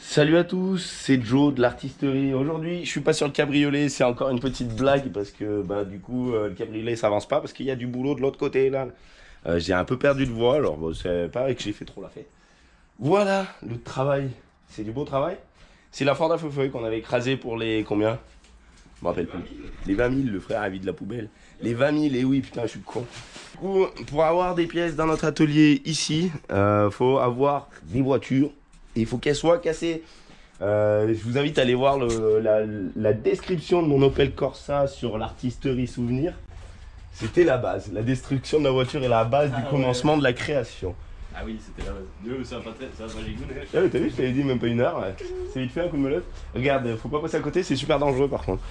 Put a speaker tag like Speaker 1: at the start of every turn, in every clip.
Speaker 1: Salut à tous, c'est Joe de l'artisterie. Aujourd'hui, je suis pas sur le cabriolet, c'est encore une petite blague parce que du coup le cabriolet ça avance pas parce qu'il y a du boulot de l'autre côté là. J'ai un peu perdu de voix, alors bon, c'est pas vrai que j'ai fait trop la fête. Voilà, le travail, c'est du beau travail. C'est la Ford à feu qu'on avait écrasé pour les combien? Je me rappelle plus. Les 20 000, le frère a vide la poubelle. Les 20 000, et oui, putain, je suis con. Du coup, pour avoir des pièces dans notre atelier ici, faut avoir des voitures et il faut qu'elles soient cassées. Je vous invite à aller voir la description de mon Opel Corsa sur l'artisterie souvenir. C'était la base. La destruction de la voiture est la base du commencement de la création.
Speaker 2: Ah oui, c'était la base. Ça va pas j'ai goûté.
Speaker 1: Ah oui, t'as vu, je t'avais dit même pas une heure. Ouais. C'est vite fait un coup de melotte. Regarde, faut pas passer à côté, c'est super dangereux par contre.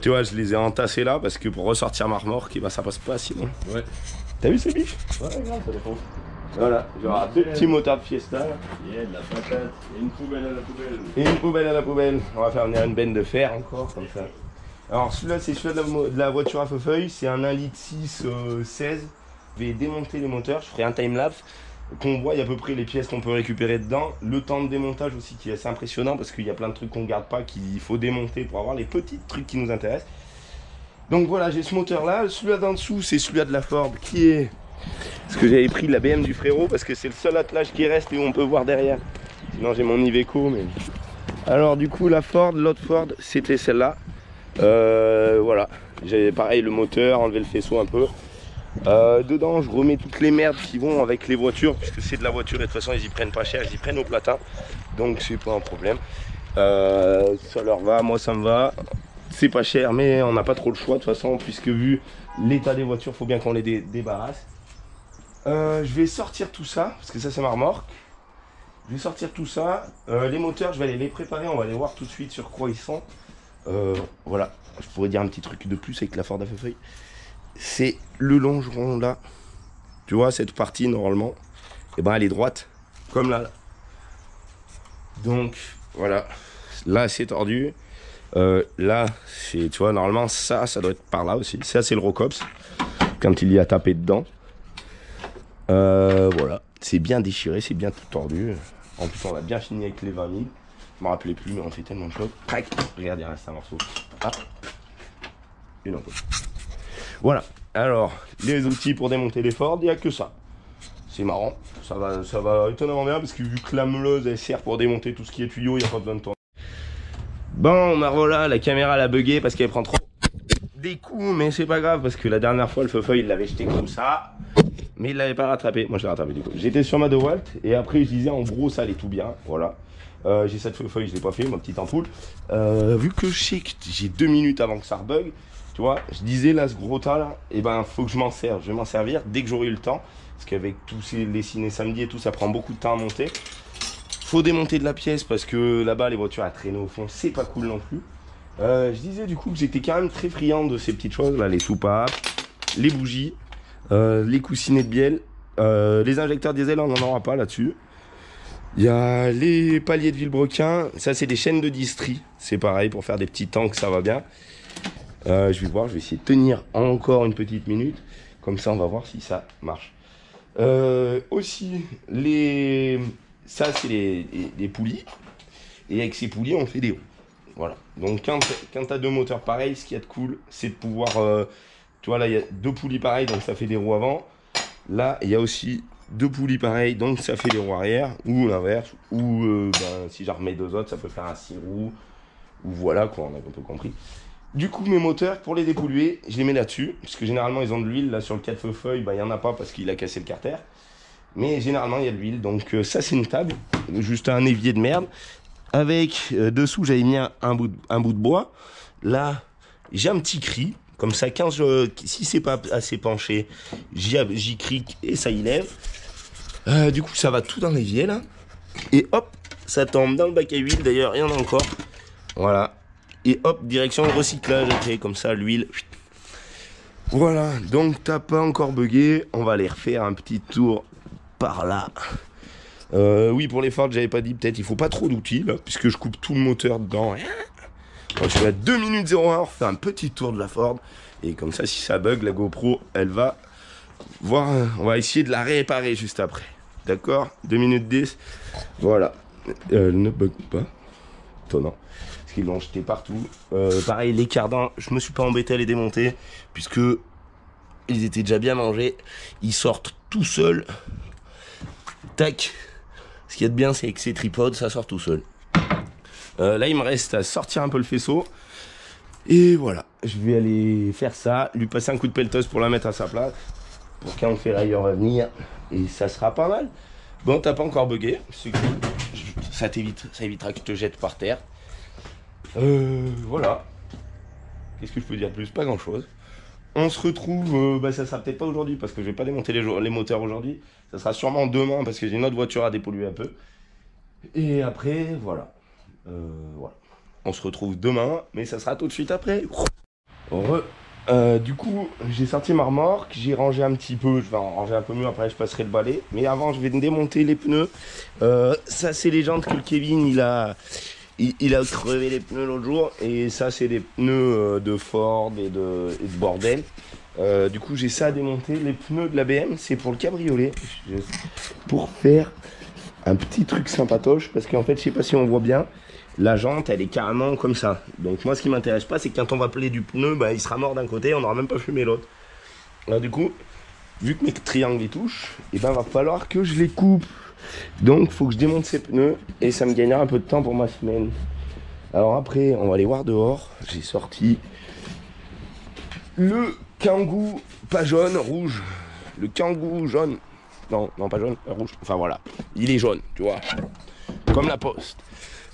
Speaker 1: Tu vois, je les ai entassés là parce que pour ressortir ma remorque, ça passe pas sinon.
Speaker 2: Ouais.
Speaker 1: T'as vu ces biches? Ouais, regarde, ça dépend. Voilà, genre deux petits motards de Fiesta.
Speaker 2: Il y a de la patate, et une poubelle à la poubelle.
Speaker 1: Et une poubelle à la poubelle. On va faire venir une benne de fer encore, comme ça. Alors celui-là, c'est celui-là de la voiture à feu feuille. C'est un 1,6 litre 16. Je vais démonter les moteurs, je ferai un timelapse. Qu'on voit à peu près les pièces qu'on peut récupérer dedans. Le temps de démontage aussi qui est assez impressionnant parce qu'il y a plein de trucs qu'on ne garde pas, qu'il faut démonter pour avoir les petits trucs qui nous intéressent. Donc voilà, j'ai ce moteur là. Celui-là d'en dessous, c'est celui-là de la Ford qui est... Parce que j'avais pris la BM du frérot parce que c'est le seul attelage qui reste et où on peut voir derrière. Sinon j'ai mon Iveco mais... Alors du coup la Ford, l'autre Ford, c'était celle-là. Voilà, j'ai pareil le moteur, enlevé le faisceau un peu. Dedans je remets toutes les merdes qui vont avec les voitures puisque c'est de la voiture et de toute façon ils y prennent pas cher, ils y prennent au platin. Donc c'est pas un problème. Ça leur va, moi ça me va. C'est pas cher mais on n'a pas trop le choix de toute façon puisque vu l'état des voitures faut bien qu'on les débarrasse. Je vais sortir tout ça parce que ça c'est ma remorque. Je vais sortir tout ça. Les moteurs je vais aller les préparer, on va aller voir tout de suite sur quoi ils sont. Voilà, je pourrais dire un petit truc de plus avec la Ford à feu feuille. C'est le longeron là. Tu vois cette partie normalement, et elle est droite comme là. Donc voilà, là c'est tordu. Là c'est, tu vois, normalement ça doit être par là aussi. Ça c'est le Rocops quand il y a tapé dedans. Voilà, c'est bien déchiré, c'est bien tout tordu. En plus on a bien fini avec les 20 000. Je me rappelais plus mais on fait tellement de choses. Crac, regarde, il reste un morceau. Hop. Une ampoule. Voilà, alors les outils pour démonter les Ford, il n'y a que ça. C'est marrant, ça va étonnamment bien parce que vu que la meuleuse elle sert pour démonter tout ce qui est tuyau, il n'y a pas besoin de tourner. Bon, voilà, la caméra elle a bugué parce qu'elle prend trop des coups, mais c'est pas grave parce que la dernière fois le feu-feuille il l'avait jeté comme ça, mais il l'avait pas rattrapé. Moi je l'ai rattrapé du coup. J'étais sur ma DeWalt et après je disais en gros ça allait tout bien, voilà. J'ai cette feu-feuille, je l'ai pas fait, ma petite ampoule. Vu que je sais que j'ai 2 minutes avant que ça rebug. Tu vois, je disais là, ce gros tas là, et faut que je m'en serve. Je vais m'en servir dès que j'aurai eu le temps. Parce qu'avec tous les ciné samedi et tout, ça prend beaucoup de temps à monter. Faut démonter de la pièce parce que là-bas, les voitures à traîner au fond, c'est pas cool non plus. Je disais du coup que j'étais quand même très friand de ces petites choses là, les soupapes, les bougies, les coussinets de bielle, les injecteurs diesel, on n'en aura pas là-dessus. Il y a les paliers de Villebrequin, ça c'est des chaînes de distri. C'est pareil, pour faire des petits tanks, ça va bien. Je vais voir, je vais essayer de tenir encore une petite minute. Comme ça, on va voir si ça marche. Aussi, ça, c'est les poulies. Et avec ces poulies, on fait des roues. Voilà. Donc, quand tu as 2 moteurs pareils, ce qu'il y a de cool, c'est de pouvoir... tu vois, là, il y a 2 poulies pareilles, donc ça fait des roues avant. Là, il y a aussi 2 poulies pareilles, donc ça fait des roues arrière. Ou l'inverse. Ou si j'en remets 2 autres, ça peut faire un 6 roues. Ou voilà, quoi, on a un peu compris. Du coup, mes moteurs, pour les dépolluer, je les mets là-dessus. Parce que généralement, ils ont de l'huile. Là, sur le 4 feu-feuille, il n'y en a pas parce qu'il a cassé le carter. Mais généralement, il y a de l'huile. Donc, ça, c'est une table. Juste un évier de merde. Avec, dessous, j'avais mis un bout de bois. Là, j'ai un petit cri. Comme ça, si c'est pas assez penché, j'y crique et ça y lève. Du coup, ça va tout dans l'évier, là. Et hop, ça tombe dans le bac à huile. D'ailleurs, il y en a encore. Voilà. Et hop, direction recyclage, ok, comme ça, l'huile. Voilà, donc t'as pas encore bugué. On va aller refaire un petit tour par là. Oui, pour les Ford, j'avais pas dit, peut-être il faut pas trop d'outils, là, puisque je coupe tout le moteur dedans. Donc, je suis à 2 minutes 01, on refait un petit tour de la Ford. Et comme ça, si ça bug, la GoPro, elle va voir. On va essayer de la réparer juste après. D'accord, 2 minutes 10. Voilà. ne bug pas. Étonnant. Parce qu'ils l'ont jeté partout. Pareil, les cardins, je me suis pas embêté à les démonter. Puisque ils étaient déjà bien mangés. Ils sortent tout seuls. Tac. Ce qu'il y a de bien, c'est que ces tripodes, ça sort tout seul. Là, il me reste à sortir un peu le faisceau. Et voilà. Je vais aller faire ça. Lui passer un coup de pelleteuse pour la mettre à sa place. Pour qu'un ferrailleur va venir. Et ça sera pas mal. Bon, t'as pas encore bugué. C'est cool. Ça évitera que je te jette par terre. Voilà. Qu'est-ce que je peux dire de plus? Pas grand chose. On se retrouve, ça sera peut-être pas aujourd'hui parce que je vais pas démonter les moteurs aujourd'hui. Ça sera sûrement demain parce que j'ai une autre voiture à dépolluer un peu. Et après, voilà. Voilà. On se retrouve demain, mais ça sera tout de suite après. Du coup, j'ai sorti ma remorque, j'ai rangé un petit peu, je vais en ranger un peu mieux, après je passerai le balai. Mais avant, je vais démonter les pneus. Ça, c'est les jantes que le Kevin, il a crevé les pneus l'autre jour. Et ça, c'est des pneus de Ford et de bordel. Du coup, j'ai ça à démonter. Les pneus de la BM, c'est pour le cabriolet. Pour faire un petit truc sympatoche. Parce qu'en fait, je sais pas si on voit bien. La jante, elle est carrément comme ça. Donc moi, ce qui m'intéresse pas, c'est que quand on va peler du pneu, il sera mort d'un côté, on n'aura même pas fumé l'autre. Alors du coup, vu que mes triangles y touchent, va falloir que je les coupe. Donc, faut que je démonte ces pneus et ça me gagnera un peu de temps pour ma semaine. Alors après, on va aller voir dehors. J'ai sorti le Kangoo, pas jaune, rouge. Le Kangoo jaune. Non, pas jaune, rouge. Enfin voilà, il est jaune, tu vois. Comme la poste.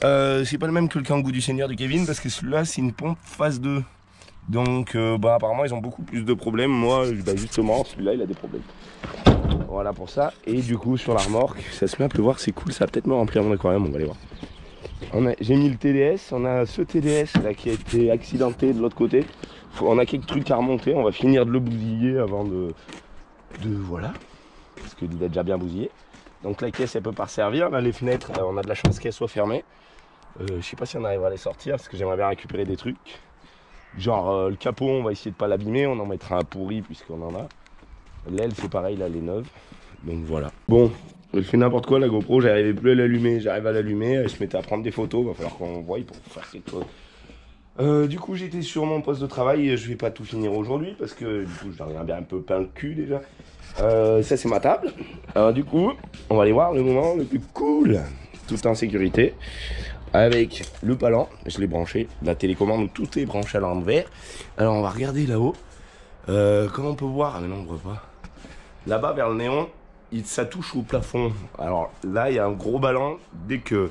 Speaker 1: C'est pas le même que le Kangoo du Seigneur de Kevin parce que celui-là c'est une pompe phase 2. Donc apparemment ils ont beaucoup plus de problèmes. Moi justement celui-là il a des problèmes. Voilà pour ça. Et du coup sur la remorque ça se met à pleuvoir, c'est cool, ça va peut-être me remplir mon aquarium, on va aller voir. J'ai mis le TDS, on a ce TDS là qui a été accidenté de l'autre côté. On a quelques trucs à remonter, on va finir de le bousiller avant de voilà. Parce qu'il est déjà bien bousillé. Donc la caisse elle peut pas servir, là les fenêtres on a de la chance qu'elles soient fermées. Je sais pas si on arrivera à les sortir parce que j'aimerais bien récupérer des trucs. Genre le capot on va essayer de pas l'abîmer, on en mettra un pourri puisqu'on en a. L'aile c'est pareil là, elle est neuve. Donc voilà. Bon, je fais n'importe quoi la GoPro, j'arrivais plus à l'allumer, j'arrive à l'allumer, elle se mettait à prendre des photos, va falloir qu'on voie pour faire quelque chose. Du coup j'étais sur mon poste de travail, je vais pas tout finir aujourd'hui parce que du coup j'en ai bien un peu peint le cul déjà. Ça c'est ma table. Alors du coup on va aller voir le moment le plus cool, tout en sécurité. Avec le palan, je l'ai branché, la télécommande où tout est branché à l'envers. Alors on va regarder là-haut. Comment on peut voir? Ah mais non on ne voit pas. Là-bas vers le néon, ça touche au plafond. Alors là il y a un gros ballon. Dès que...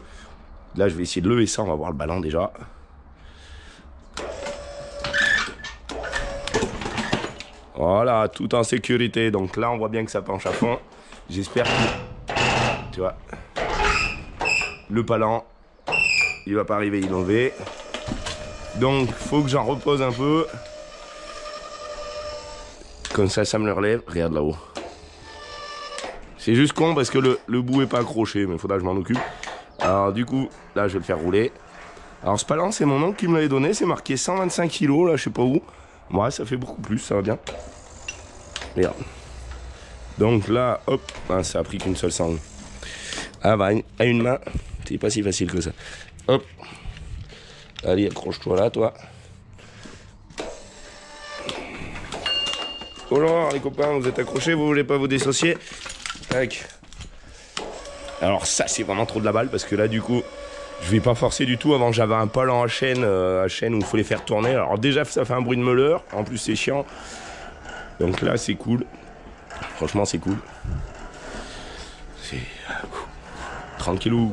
Speaker 1: Là je vais essayer de lever ça, on va voir le ballon déjà. Voilà, tout en sécurité. Donc là on voit bien que ça penche à fond. J'espère que... Tu vois. Le palan. Il va pas arriver innové. Donc faut que j'en repose un peu. Comme ça me le relève. Regarde là-haut. C'est juste con parce que le bout est pas accroché. Mais il faudra que je m'en occupe. Alors du coup, là je vais le faire rouler. Alors ce palan c'est mon oncle qui me l'avait donné. C'est marqué 125 kg là, je sais pas où. Ouais, ça fait beaucoup plus, ça va bien. Regarde. Donc là, hop, ça a pris qu'une seule sangle. Ah bah à une main, c'est pas si facile que ça. Hop. Allez, accroche-toi là, toi. Oh là, les copains, vous êtes accrochés, vous voulez pas vous dissocier? Tac. Alors ça, c'est vraiment trop de la balle parce que là, du coup, je vais pas forcer du tout. Avant, j'avais un palan à chaîne où il faut les faire tourner. Alors déjà, ça fait un bruit de meuleur. En plus, c'est chiant. Donc là, c'est cool. Franchement, c'est cool. C'est... Tranquillou.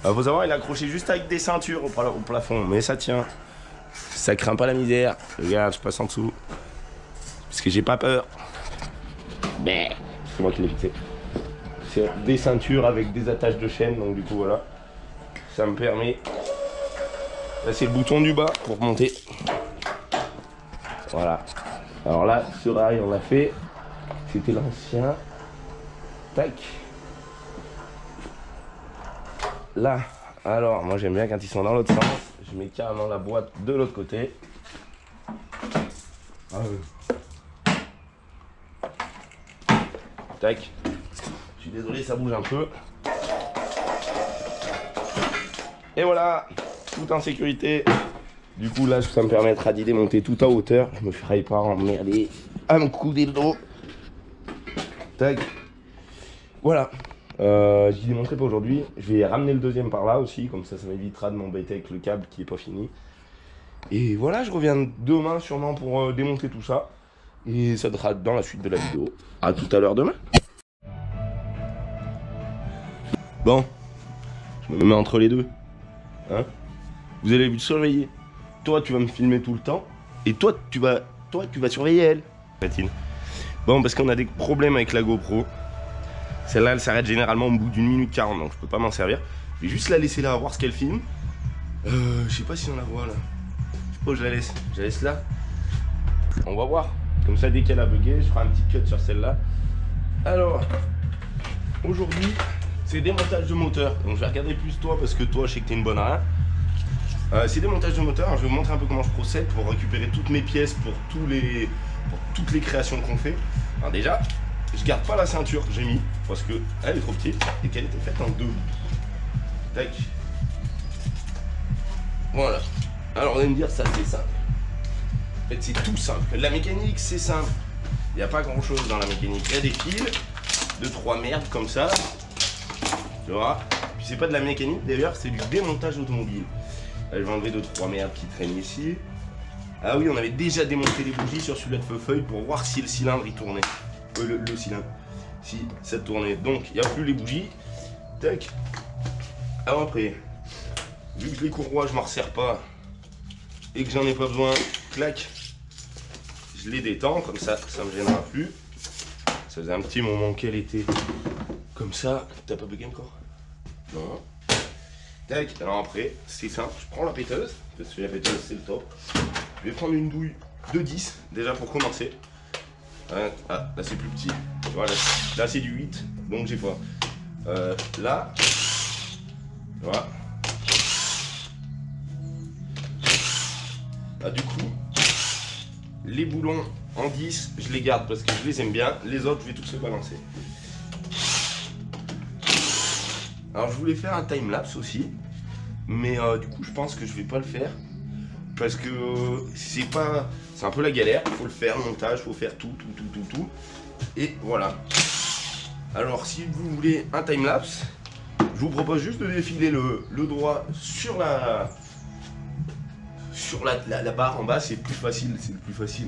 Speaker 1: Faut savoir, il est accroché juste avec des ceintures au plafond, mais ça tient. Ça craint pas la misère. Regarde, je passe en dessous. Parce que j'ai pas peur. Mais c'est moi qui l'ai fixé. C'est des ceintures avec des attaches de chaîne, donc du coup voilà. Ça me permet. Là c'est le bouton du bas pour monter. Voilà. Alors là, ce rail on l'a fait. C'était l'ancien. Tac. Là, alors moi j'aime bien quand ils sont dans l'autre sens, je mets carrément la boîte de l'autre côté. Tac. Je suis désolé, ça bouge un peu. Et voilà, tout en sécurité. Du coup là ça me permettra d'y démonter tout à hauteur. Je me ferai pas emmerder à me couler le dos. Tac. Voilà. J'y démonterai pas aujourd'hui. Je vais ramener le deuxième par là aussi. Comme ça m'évitera de m'embêter avec le câble qui est pas fini. Et voilà, je reviens demain sûrement pour démonter tout ça. Et ça sera dans la suite de la vidéo. À tout à l'heure demain. Bon. Je me mets entre les deux. Hein? Vous allez me surveiller. Toi, tu vas me filmer tout le temps. Et toi, tu vas surveiller elle. Bon, parce qu'on a des problèmes avec la GoPro. Celle-là, elle s'arrête généralement au bout d'1 minute 40. Donc, je peux pas m'en servir. Je vais juste la laisser là, voir ce qu'elle filme. Je sais pas si on la voit là. Je sais pas où je la laisse. Je la laisse là. On va voir. Comme ça, dès qu'elle a bugué, je ferai un petit cut sur celle-là. Alors, aujourd'hui, c'est démontage de moteur. Donc, je vais regarder plus toi parce que toi, je sais que t'es une bonne à rien. C'est démontage de moteur. Alors, je vais vous montrer un peu comment je procède pour récupérer toutes mes pièces pour toutes les créations qu'on fait. Alors, déjà, je garde pas la ceinture que j'ai mis parce que elle est trop petite et qu'elle était faite en deux. Tac. Voilà. Alors, on va me dire, ça, c'est simple. En fait, c'est tout simple. La mécanique, c'est simple. Il n'y a pas grand chose dans la mécanique. Il y a des fils, 2-3 merdes comme ça. Tu vois. Puis c'est pas de la mécanique d'ailleurs, c'est du démontage automobile. Là, je vais enlever 2-3 merdes qui traînent ici. Ah oui, on avait déjà démonté les bougies sur celui-là de feu-feuille pour voir si le cylindre il tournait. Le cylindre. Si ça tournait. Donc, il n'y a plus les bougies. Tac. Alors après, vu que les courroies, je m'en resserre pas et que j'en ai pas besoin, clac. Je les détends, comme ça me gênera plus. Ça faisait un petit moment qu'elle était comme ça. T'as pas bugué encore? Non. Tac, alors après, c'est simple, je prends la péteuse, parce que la péteuse c'est le top. Je vais prendre une douille de 10, déjà pour commencer. Ah, là c'est plus petit. Tu vois, là c'est du 8, donc j'ai pas. Là, voilà. Là du coup, les boulons en 10, je les garde parce que je les aime bien. Les autres, je vais tous les balancer. Alors je voulais faire un timelapse aussi, mais du coup je pense que je vais pas le faire parce que c'est un peu la galère. Il faut le faire, le montage, il faut faire tout. Et voilà. Alors si vous voulez un timelapse, je vous propose juste de défiler le doigt sur la barre en bas. C'est plus facile, c'est le plus facile.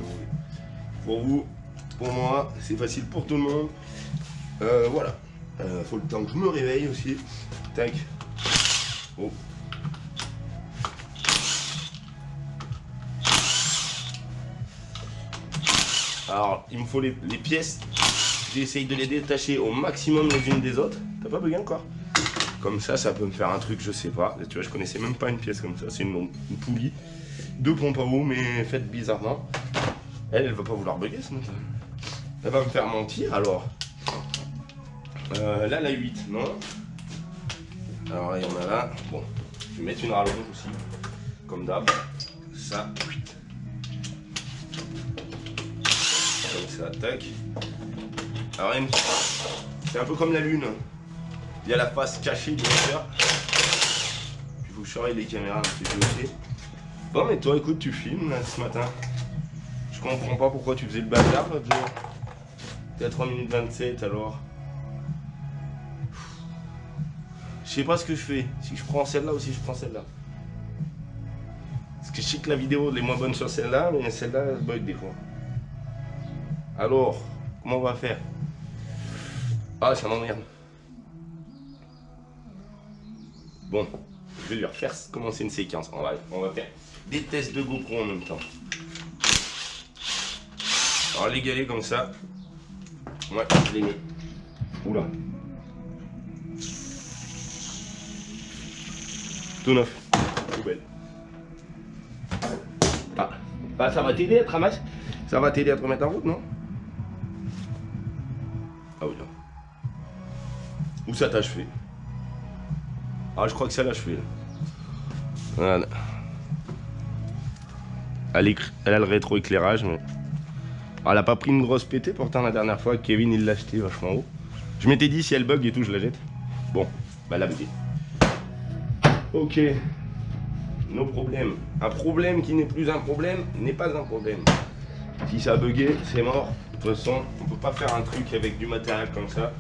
Speaker 1: Pour vous, pour moi, c'est facile pour tout le monde. Voilà. Faut le temps que je me réveille aussi. Tac. Oh. Alors, il me faut les pièces. J'essaye de les détacher au maximum les unes des autres. T'as pas bugué encore? Comme ça peut me faire un truc, je sais pas. Tu vois, je connaissais même pas une pièce comme ça. C'est une poulie de pompe à eau, mais faite bizarrement. Elle va pas vouloir bugger ce matin. Elle va me faire mentir alors. Là, la 8, non. Alors là, il y en a là. Bon, je vais mettre une rallonge aussi, comme d'hab. Ça, comme ça, tac. Alors, c'est un peu comme la lune. Il y a la face cachée du moteur. Il faut que je surveille les caméras un petit peu aussi. Bon, mais toi, écoute, tu filmes là, ce matin. Je comprends pas pourquoi tu faisais le bazar l'autre jour. T'es à 3 minutes 27 alors. Je sais pas ce que je fais. Si je prends celle-là ou si je prends celle-là. Parce que je sais que la vidéo elle est moins bonne sur celle-là, mais celle-là elle bug des fois. Alors, comment on va faire? Ah, ça m'emmerde. Bon, je vais lui refaire commencer une séquence. On va faire des tests de GoPro en même temps. Alors les galets comme ça. Ouais, je les mets. Oula. Tout neuf. Poubelle. Ah. Bah ça va t'aider à te ramasser. Ça va t'aider à te remettre en route, non? Ah oui, là. Où ça t'a achevé? Ah, je crois que ça l'a achevé. Voilà. Elle a le rétroéclairage, mais... Ah, elle a pas pris une grosse pétée, pourtant la dernière fois, Kevin il l'a acheté vachement haut. Je m'étais dit si elle bug et tout, je la jette. Bon, bah elle a bugué. Ok. Nos problèmes. Un problème qui n'est plus un problème n'est pas un problème. Si ça a bugué, c'est mort. De toute façon, on peut pas faire un truc avec du matériel comme ça.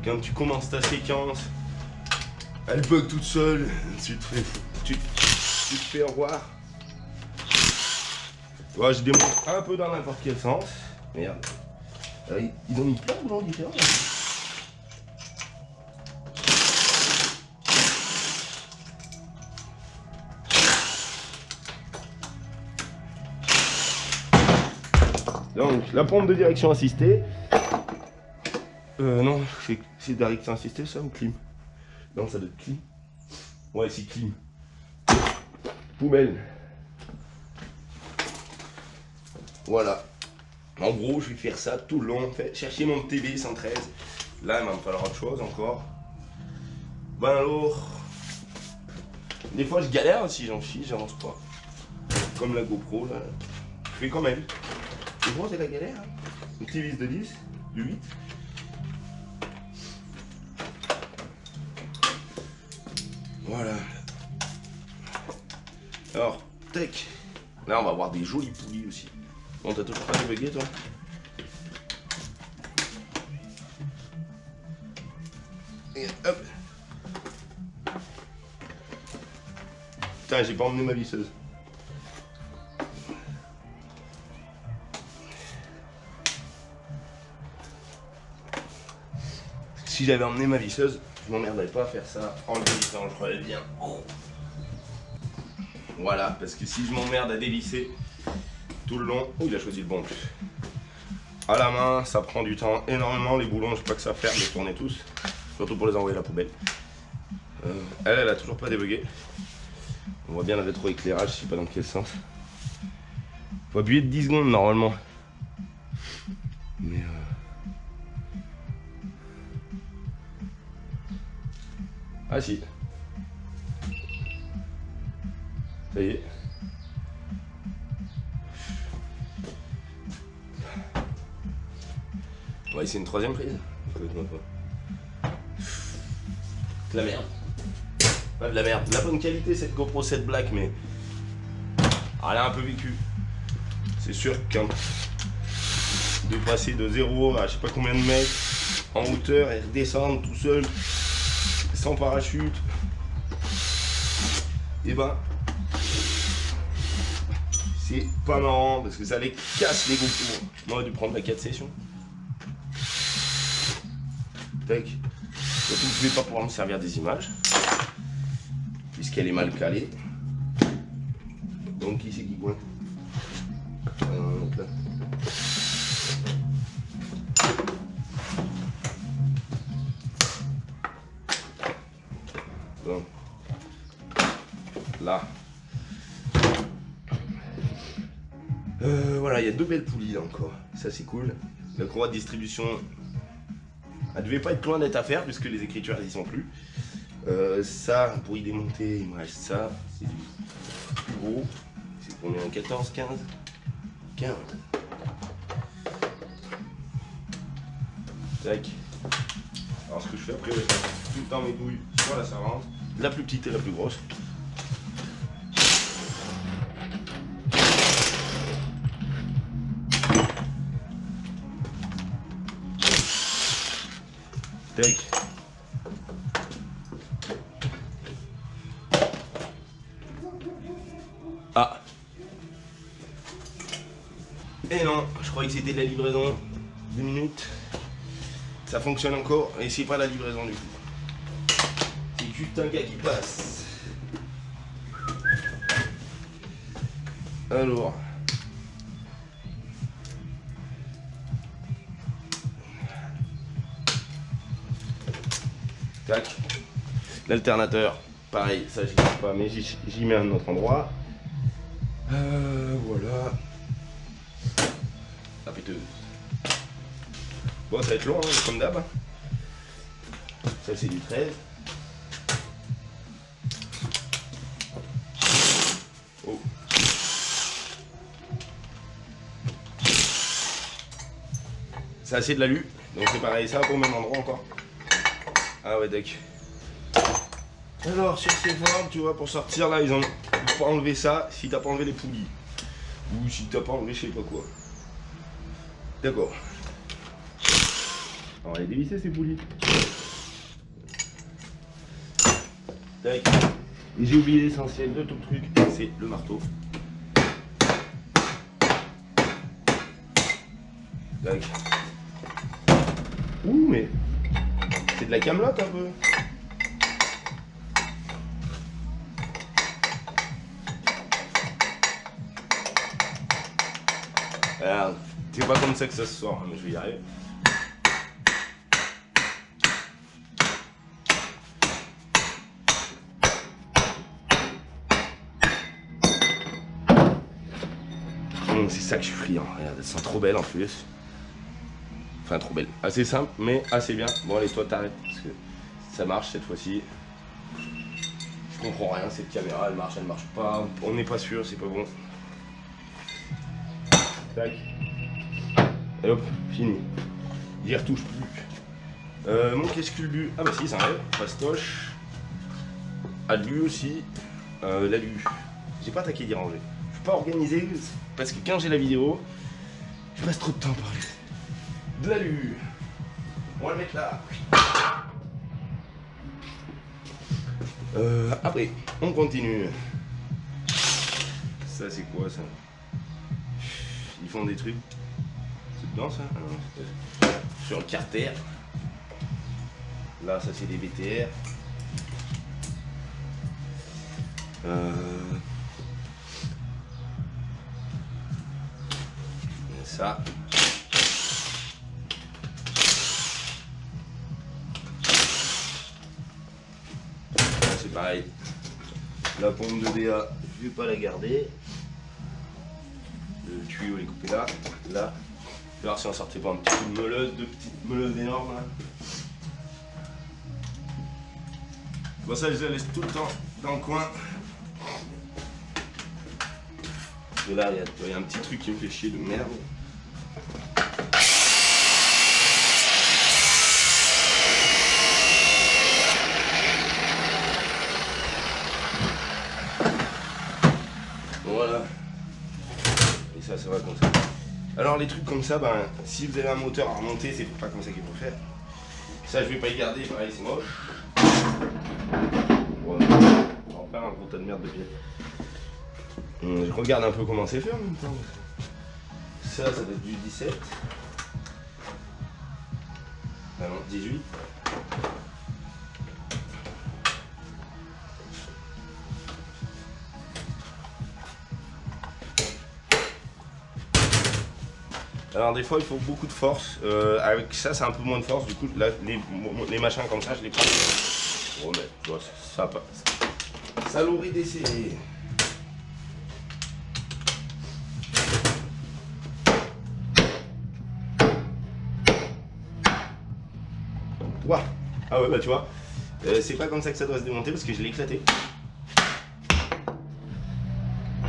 Speaker 1: Quand tu commences ta séquence, elle bug toute seule. Tu te fais revoir. Ouais, je démonte un peu dans n'importe quel sens. Merde. Ils ont mis plein de boulons différents. Donc, la pompe de direction assistée. Non, c'est direction assistée ça ou clim? Non, ça doit être clim. Ouais, c'est clim. Poubelle. Voilà. En gros, je vais faire ça tout le long. Chercher mon TB 113. Là, il va me falloir autre chose encore. Ben alors. Des fois, je galère si j'en chie, j'avance pas. Comme la GoPro, là. Je fais quand même. C'est bon, c'est la galère. Hein. Une petite vis de 10, de 8. Voilà. Alors, tac. Là, on va avoir des jolis poulies aussi. Bon, t'as toujours pas débugué, toi? Et hop. Putain, j'ai pas emmené ma visseuse. Si j'avais emmené ma visseuse, je m'emmerderais pas à faire ça en le dévissant, je croyais bien. Voilà, parce que si je m'emmerde à dévisser tout le long, oh il a choisi le bon plus. À la main, ça prend du temps énormément, les boulons, je sais pas que ça faire de les tourner tous, surtout pour les envoyer à la poubelle. Elle a toujours pas débugué. On voit bien le rétroéclairage, je sais pas dans quel sens. Faut appuyer de 10 secondes normalement. Mais ah si. Ça y est. On va essayer une troisième prise. De la merde. Pas de la merde. De la bonne qualité cette GoPro 7 Black, mais elle a un peu vécu. C'est sûr que de passer de 0 à je sais pas combien de mètres en hauteur et redescendre tout seul sans parachute, et ben c'est pas marrant parce que ça les casse les GoPro. On aurait dû prendre la 4 sessions. Tac. Surtout que je vais pas pouvoir me servir des images puisqu'elle est mal calée. Donc qui c'est qui pointe? Là. Bon. Là. Voilà, il y a deux belles poulies là encore. Ça c'est cool. La courroie de distribution, elle devait pas être loin d'être à faire puisque les écritures elles y sont plus. Ça, pour y démonter, il me reste ça. C'est du plus gros. C'est combien? 14, 15 15. Tac. Alors ce que je fais après, je mets tout le temps mes douilles sur la servante. La plus petite et la plus grosse. Tac. Ah. Et non, je croyais que c'était de la livraison. 2 minutes. Ça fonctionne encore et c'est pas la livraison du coup. C'est juste un gars qui passe. Alors. Tac. L'alternateur, pareil, ça j'y sais pas, mais j'y mets à un autre endroit. Voilà. La péteuse. Bon, ça va être long, hein, comme d'hab. Ça, c'est du 13. Oh. C'est assez de l'alu, donc c'est pareil, ça va pas au même endroit encore. Ah ouais, deck. Alors sur ces formes, tu vois, pour sortir là, ils ont pas enlevé ça si t'as pas enlevé les poulies. Ou si t'as pas enlevé je sais pas quoi. D'accord. On va les dévisser ces poulies. Tac. Et j'ai oublié l'essentiel de tout le truc, c'est le marteau. Tac. Ouh mais c'est de la camelote un peu. Alors, c'est pas comme ça que ça se sort, mais je vais y arriver. C'est ça que je suis friand. Regarde, elles sont trop belles en plus. Enfin, trop belles. Assez simple, mais assez bien. Bon, allez, toi, t'arrêtes parce que ça marche cette fois-ci. Je comprends rien. Cette caméra, elle marche pas. On n'est pas sûr, c'est pas bon. Tac. Et hop, fini. J'y retouche plus. Mon casculbu. Ah bah si, ça enlève. Fastoche. Alu aussi. L'alu. J'ai pas attaqué d'y ranger. Je suis pas organisé parce que quand j'ai la vidéo, je passe trop de temps par lui. De l'alu. On va le mettre là. Après, on continue. Ça c'est quoi ça? Ils font des trucs. C'est dedans ça? Ah non, sur le carter. Là ça c'est des BTR. Ça. C'est pareil. La pompe de DA, je vais pas la garder. Le tuyau il est coupé là. Là. Je vais voir si on sortait pas un petit coup de meuleuse, deux petites meuleuses énormes là. Bon ça je la laisse tout le temps dans le coin. Et là il y a un petit truc qui me fait chier de merde. Voilà. Et ça va comme ça. Alors les trucs comme ça, ben, si vous avez un moteur à remonter, c'est pas comme ça qu'il faut faire. Ça je vais pas y garder, pareil c'est moche. Voilà. On va faire un gros tas de merde de pied. Je regarde un peu comment c'est fait en même temps. Ça doit être du 17. Ah non, 18. Alors des fois il faut beaucoup de force, avec ça c'est un peu moins de force, du coup là, les machins comme ça je les prends. Bon mais tu vois ça passe. Saloperie d'essayer. Ouah. Ah ouais bah tu vois, c'est pas comme ça que ça doit se démonter parce que je l'ai éclaté.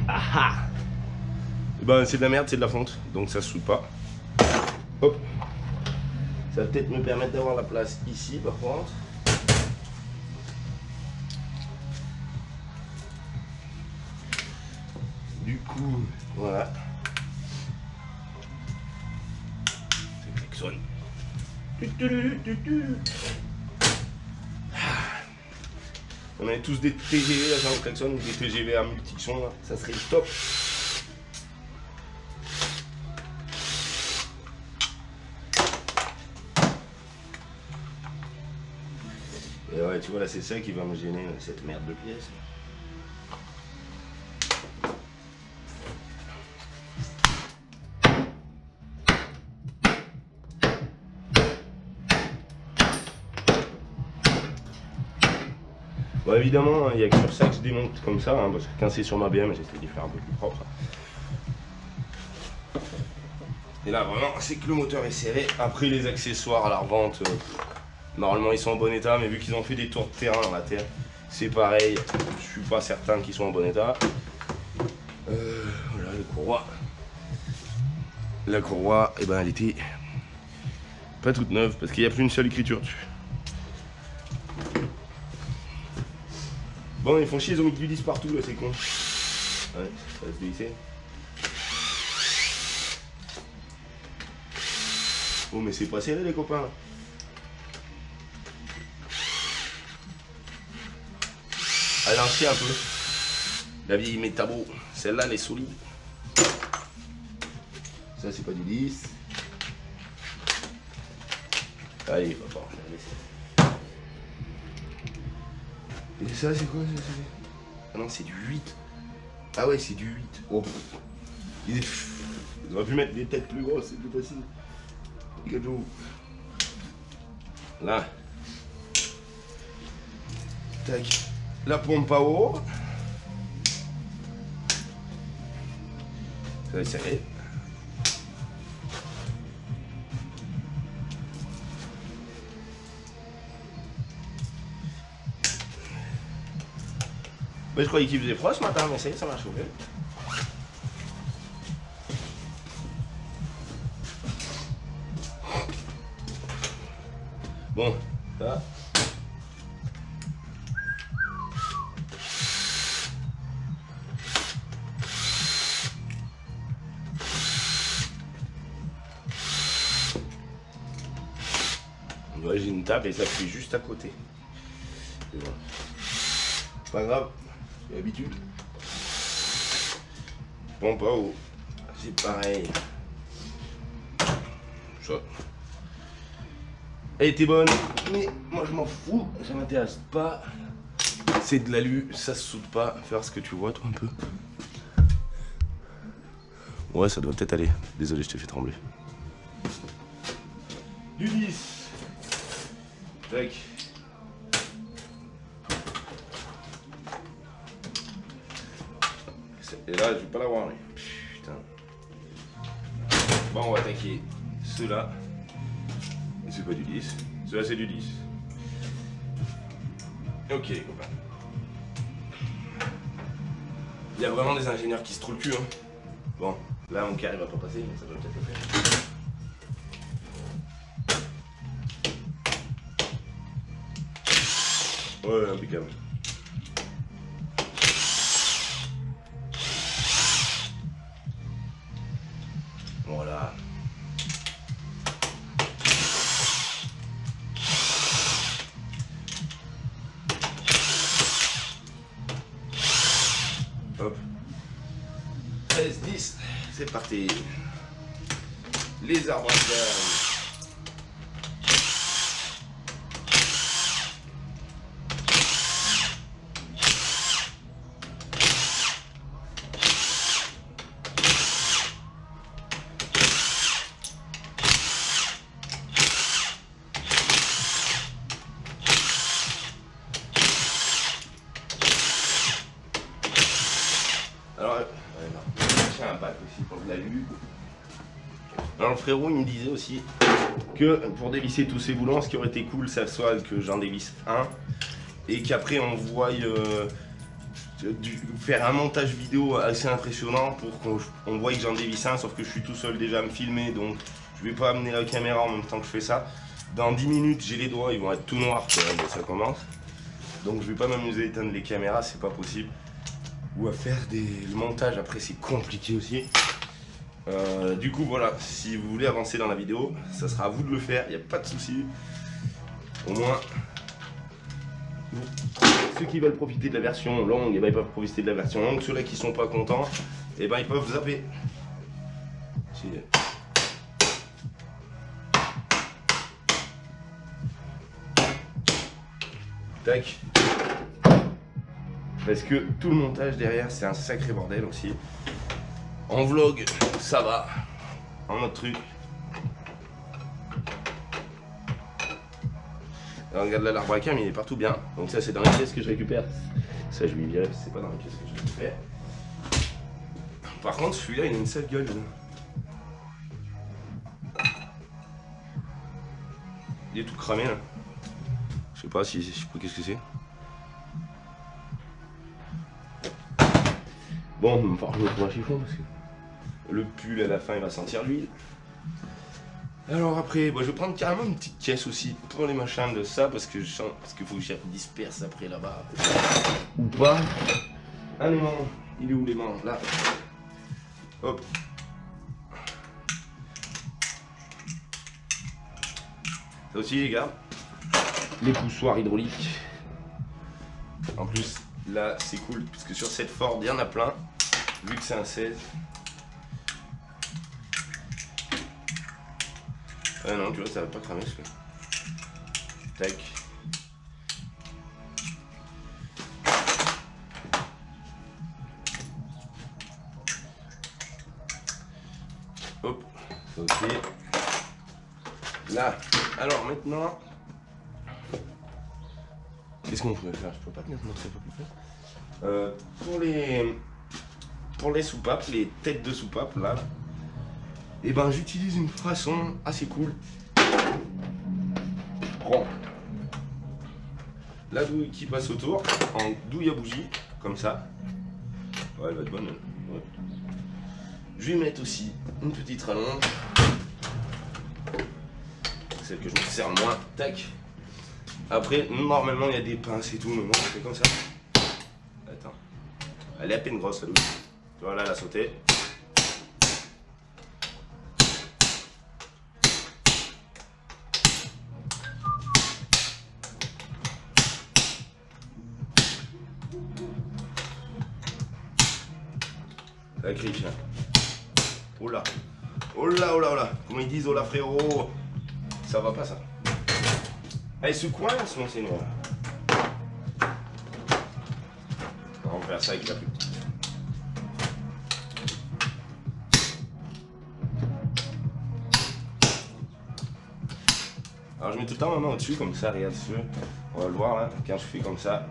Speaker 1: Ah ah. Ben c'est de la merde, c'est de la fonte, donc ça se soude pas. Hop. Ça va peut-être me permettre d'avoir la place ici par contre. Du coup, voilà. Ça klaxonne. On avait tous des TGV là, ça klaxonne, ou des TGV à multi-son là, ça serait top. Et ouais, tu vois là c'est ça qui va me gêner, cette merde de pièce. Bon évidemment, il n'y a que sur ça que je démonte comme ça, hein, parce que quand c'est sur ma BM, j'essaie de faire un peu plus propre. Et là vraiment, c'est que le moteur est serré. Après les accessoires à la revente, normalement ils sont en bon état, mais vu qu'ils ont fait des tours de terrain dans la terre, c'est pareil, je suis pas certain qu'ils soient en bon état. Voilà les courroies. La courroie, et ben elle était pas toute neuve parce qu'il n'y a plus une seule écriture dessus. Bon, ils font chier, ils ont mis du 10 partout là, c'est con. Ouais, ça va se glisser. Oh, mais c'est pas serré les copains. À l'ancien un peu. La vieille métabo. Celle-là, elle est solide. Ça, c'est pas du 10. Allez, papa, je vais laisser. Et ça, c'est quoi ça? Ah non, c'est du 8. Ah ouais, c'est du 8. Oh. Ils auraient pu mettre des têtes plus grosses, c'est plus facile. Cadeau. Là. Tac. La pompe à eau. Ça va serrer. Je croyais qu'il faisait froid ce matin, mais ça y est, ça m'a chauffé. Bon, ça. Ouais, j'ai une table et ça fait juste à côté. Voilà. Pas grave. C'est l'habitude. Pompe à eau, c'est pareil. Ça. Elle était bonne, mais moi je m'en fous, ça m'intéresse pas. C'est de l'alu, ça se soude pas. Faire ce que tu vois toi un peu. Ouais, ça doit peut-être aller. Désolé, je t'ai fait trembler. Du 10. Tac. Et là, je vais pas l'avoir, mais putain. Bon, on va attaquer ceux-là. Et c'est pas du 10. Ceux-là, c'est du 10. Ok, les copains. Il y a vraiment des ingénieurs qui se trouvent le cul, hein. Bon, là, mon carré va pas passer, mais ça doit peut-être le faire. Ouais, impeccable. Voilà. Hop. 13, 10. C'est parti. Les arbres à gamme. Alors, j'ai un bac aussi pour de l'alu. Alors le frérot il me disait aussi que pour dévisser tous ces boulons, ce qui aurait été cool, ça soit que j'en dévisse un et qu'après on voie faire un montage vidéo assez impressionnant pour qu'on voie que j'en dévisse un, sauf que je suis tout seul déjà à me filmer, donc je vais pas amener la caméra en même temps que je fais ça. Dans 10 minutes j'ai les doigts, ils vont être tout noirs quand ça commence. Donc je vais pas m'amuser à éteindre les caméras, c'est pas possible. Ou à faire le montage après c'est compliqué aussi. Du coup voilà, si vous voulez avancer dans la vidéo, ça sera à vous de le faire, il n'y a pas de souci. Au moins, ceux qui veulent profiter de la version longue, et ben, ils peuvent profiter de la version longue. Ceux-là qui sont pas contents, et ben, ils peuvent zapper. Tac. Parce que tout le montage derrière, c'est un sacré bordel aussi. En vlog, ça va. En autre truc. Alors, regarde là, l'arbre à cam, il est partout bien. Donc ça, c'est dans les pièces que je récupère. Ça, je lui dirai, c'est pas dans les pièces que je récupère. Par contre, celui-là, il a une sale gueule. Il est tout cramé là. Je sais pas si je sais pas qu'est-ce que c'est. Bon, il va falloir que je me trouve un chiffon parce que le pull à la fin il va sentir l'huile. Alors après, bon, je vais prendre carrément une petite caisse aussi pour les machins de ça parce que je sens qu'il faut que je disperse après là-bas. Ou pas. Un aimant. Il est où l'aimant? Là. Hop. Ça aussi les gars. Les poussoirs hydrauliques. En plus, là c'est cool parce que sur cette Ford il y en a plein. Vu que c'est un 16. Ah non, tu vois, ça va pas cramer celui-là. Tac. Hop, ça aussi. Là, alors maintenant, qu'est-ce qu'on pourrait faire? Je peux pas te montrer un peu plus près. Pour les soupapes, les têtes de soupapes là, et ben j'utilise une façon assez cool. Je prends la douille qui passe autour en douille à bougie, comme ça. Ouais, elle va être bonne. Ouais. Je vais mettre aussi une petite rallonge. Celle que je me sers moins. Tac. Après, normalement, il y a des pinces et tout, mais moi, je fais comme ça. Attends. Elle est à peine grosse, la douille. Voilà, elle a sauté. Ça crie, là. Oh là. Oh là, oh là, oh là. Comment ils disent, oh là, frérot. Ça va pas, ça. Allez, ce coin, sinon c'est noir. On va faire ça avec la plus petite. Alors je mets tout le temps ma main au-dessus, comme ça, regarde dessus. On va le voir là, quand je fais comme ça.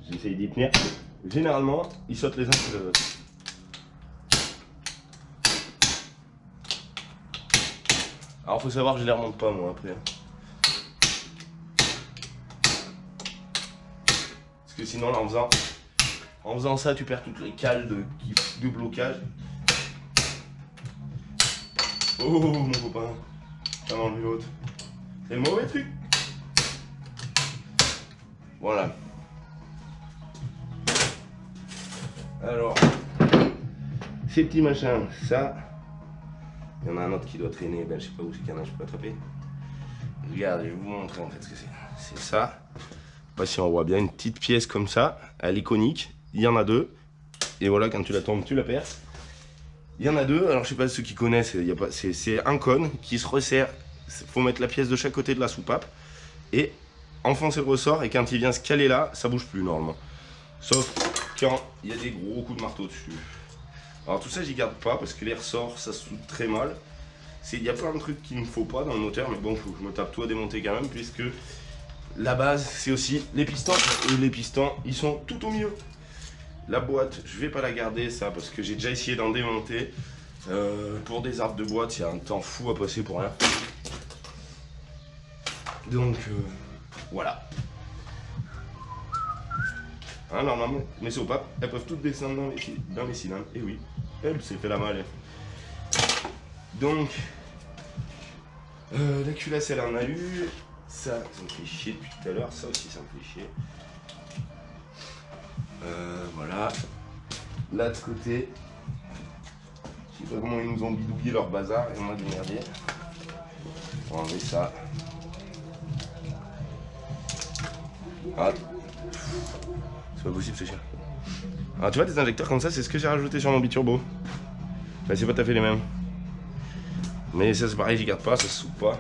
Speaker 1: J'essaye d'y tenir. Généralement, ils sautent les uns sur les autres. Alors faut savoir que je les remonte pas moi après. Parce que sinon là, en faisant ça, tu perds toutes les cales de blocage. Oh mon copain, t'as enlevé l'autre. C'est le mauvais truc. Voilà. Alors, ces petits machins, ça, il y en a un autre qui doit traîner, ben je sais pas où c'est qu'il y en a, je peux attraper. Regarde, je vais vous montrer en fait ce que c'est. C'est ça. Je sais pas si on voit bien, une petite pièce comme ça, elle est conique, il y en a deux. Et voilà, quand tu la tombes, tu la perces. Il y en a deux, alors je sais pas ceux qui connaissent, c'est un cône qui se resserre. Il faut mettre la pièce de chaque côté de la soupape et enfoncer le ressort, et quand il vient se caler là, ça bouge plus normalement. Sauf quand il y a des gros coups de marteau dessus. Alors tout ça j'y garde pas parce que les ressorts ça se soude très mal. Il y a plein de trucs qu'il ne faut pas dans le moteur, mais bon, faut que je me tape tout à démonter quand même, puisque la base c'est aussi les pistons, et les pistons ils sont tout au milieu. La boîte, je vais pas la garder ça parce que j'ai déjà essayé d'en démonter. Pour des arbres de boîte, il y a un temps fou à passer pour rien. Donc voilà. Hein, normalement, mes soupapes, elles peuvent toutes descendre dans les cylindres. Et oui, elle s'est fait la malle. Donc, la culasse, elle en a eu. Ça me fait chier depuis tout à l'heure. Ça aussi, ça me fait chier. Voilà. Là, de ce côté, je sais pas comment ils nous ont bidouillé leur bazar. Et on a démerdé. On va enlever ça. Ah. C'est pas possible, c'est cher. Alors tu vois, des injecteurs comme ça, c'est ce que j'ai rajouté sur mon biturbo. Enfin, c'est pas tout à fait les mêmes. Mais ça c'est pareil, j'y garde pas, ça se soude pas.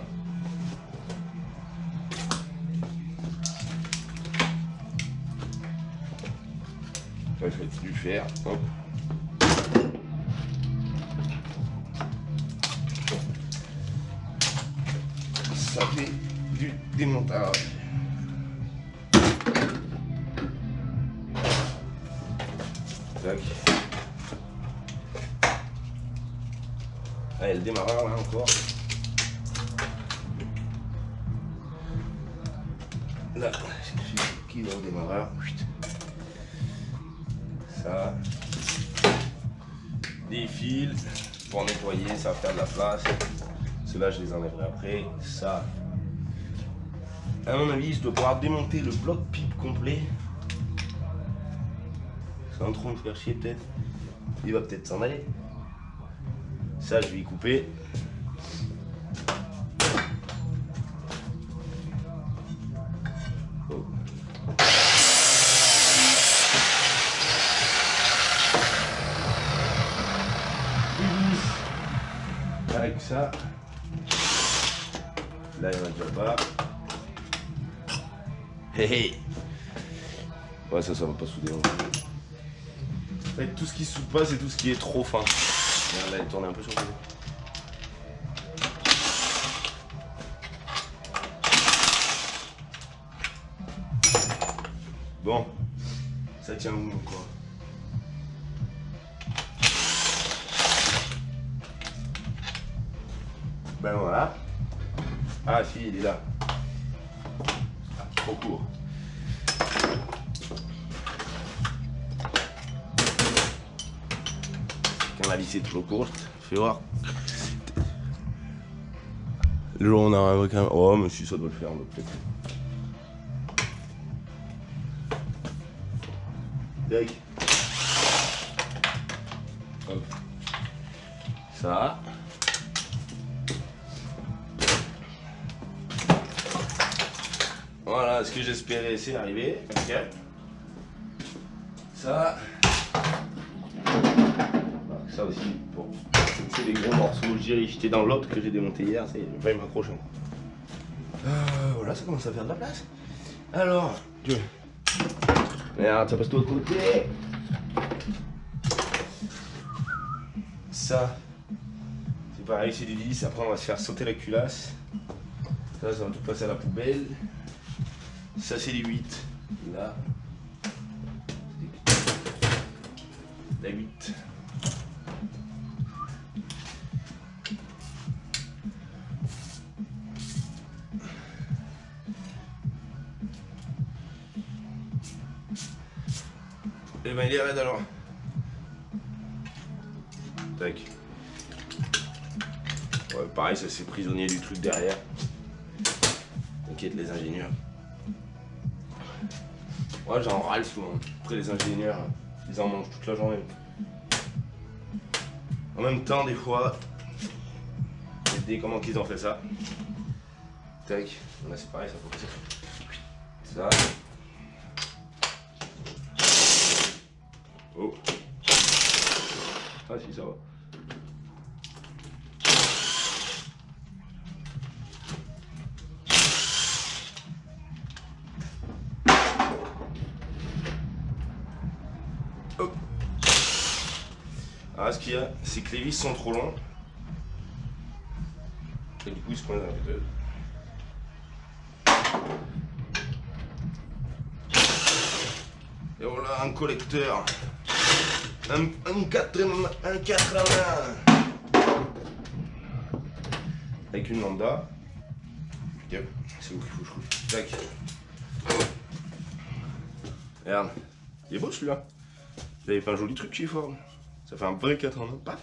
Speaker 1: Ça, il faut du fer. Hop. Ça fait du démontage. Tac. Ah, il y a le démarreur là encore. Là, j'ai qui est le démarreur. Ça. Des fils. pour nettoyer, ça va faire de la place. Ceux-là, je les enlèverai après. Ça, à mon avis, je dois pouvoir démonter le bloc pipe complet. C'est en train de me faire chier peut-être. Il va peut-être s'en aller. Ça, je vais y couper. Oh. Avec ça, là il n'y en a déjà pas. Hé hé. Ouais, ça va pas souder. En fait, tout ce qui se soude pas, c'est tout ce qui est trop fin. Là, elle tourne un peu sur le côté. Bon, ça tient où quoi? Ben voilà. Ah si, il est là. Ah, trop court. Quand la vis est trop courte, fais voir. Le jour où on a un requin. Oh, mais si ça doit le faire, peut-être. Tac. Hop. Ça. Voilà, ce que j'espérais, c'est arrivé. Ok. Ça. Ça aussi, bon. C'est des gros morceaux. J'ai jeté dans l'autre que j'ai démonté hier. C'est pas m'accrocher. Voilà, ça commence à faire de la place. Alors, merde, ça passe de l'autre côté. Ça, c'est pareil, c'est des vis. Après, on va se faire sauter la culasse. Ça va tout passer à la poubelle. Ça, c'est les 8. Là. La 8. Et ben il est raide alors. Tac. Ouais, pareil, ça c'est prisonnier du truc derrière. T'inquiète les ingénieurs. Ouais, j'en râle souvent. Après les ingénieurs, ils en mangent toute la journée. En même temps, des fois, des comment qu'ils ont fait ça. Tac. Là c'est pareil, ça faut passer. Ça. Oh. Ah si ça va. Hop. Alors ce qu'il y a, c'est que les vis sont trop longs. Et du coup ils se coincent dans la péteuse. Et voilà un collecteur. Un 4 en 1 avec une lambda. Ok, c'est où qu'il faut que je coupe. Tac. Regarde, il est beau celui-là. Vous avez fait un joli truc chez Ford. Ça fait un vrai 4 en 1. Paf. Là,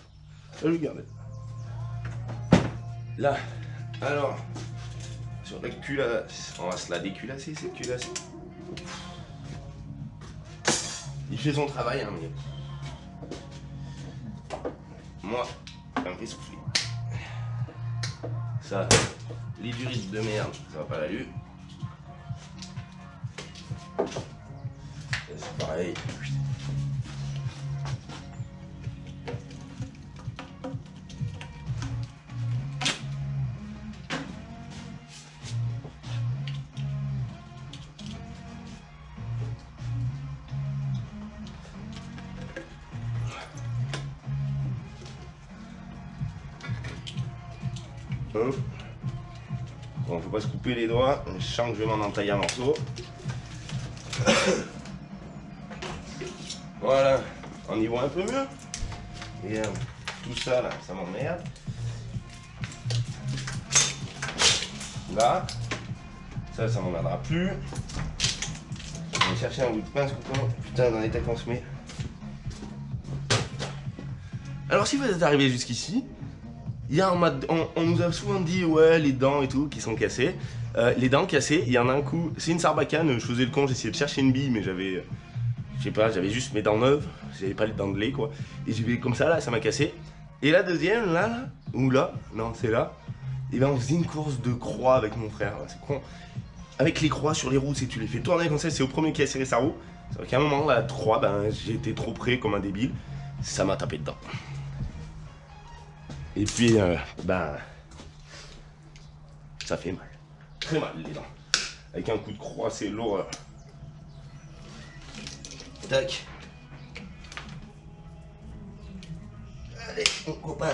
Speaker 1: je vais garder. Là, alors, sur la culasse, on va se la déculasser, cette culasse. Il fait son travail, hein, mais. Moi, ça me fait souffler. Ça, les durites de merde, ça va pas la lue. C'est pareil. Bon, faut pas se couper les doigts, je sens que je vais m'en entailler un morceau. Voilà, on y voit un peu mieux. Et tout ça là, ça m'emmerde. Là, ça m'emmerdera plus. Je vais chercher un bout de pince coupant. Putain, dans l'état qu'on se met. Alors si vous êtes arrivé jusqu'ici, il y a on nous a souvent dit ouais les dents et tout qui sont cassées. Les dents cassées, il y en a un coup, c'est une sarbacane, je faisais le con, j'essayais de chercher une bille mais j'avais, je sais pas, j'avais juste mes dents neuves, j'avais pas les dents de lait quoi. Et j'ai vu comme ça m'a cassé. Et la deuxième là, ou là, non c'est là, et ben on faisait une course de croix avec mon frère, c'est con. Avec les croix sur les roues, tu les fais tourner comme ça, c'est au premier qui a serré sa roue. C'est vrai qu'à un moment, la 3, ben, j'ai été trop près comme un débile. Ça m'a tapé dedans. Et puis, ben, ça fait mal. Très mal, les dents. Avec un coup de croix, c'est l'horreur. Tac. Allez, mon copain.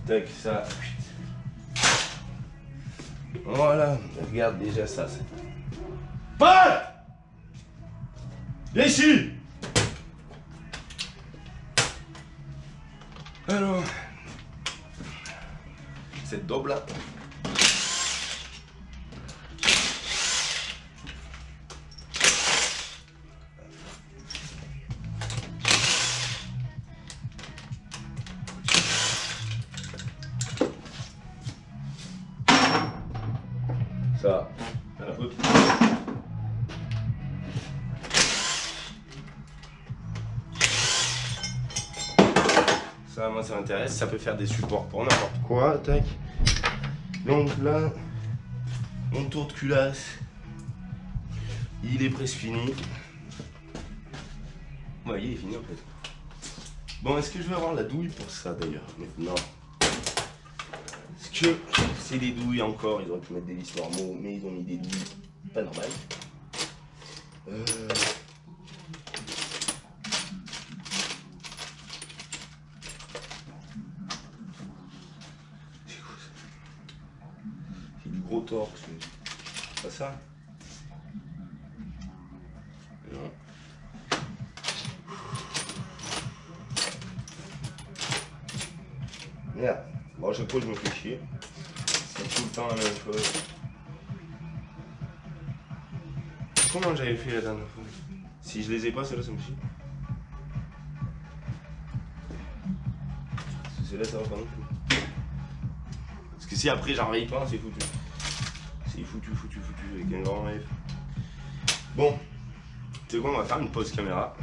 Speaker 1: Tac, ça. Voilà, regarde déjà ça. Paul! Viens ici! Alors, cette daube là. Ça, un peu. Ça, moi, ça m'intéresse. Ça peut faire des supports pour n'importe quoi. Tac. Donc là, mon tour de culasse, il est presque fini. Ouais, il est fini en fait. Bon, est-ce que je vais avoir la douille pour ça d'ailleurs? Non. Est-ce que c'est des douilles encore? Ils auraient pu mettre des vis normaux, mais ils ont mis des douilles pas normales. C'est quoi ça? C'est du gros torque, c'est pas ça? Non. Merde. Bon, à chaque fois je me fais chier. C'est tout le temps la même chose. Comment j'avais fait la dernière fois? Si je les ai pas, celle-là, ça me chie. Celle-là, ça va pas non plus. Parce que si après j'en réveille pas, c'est foutu. C'est foutu avec un grand F. Bon, c'est quoi, on va faire une pause caméra.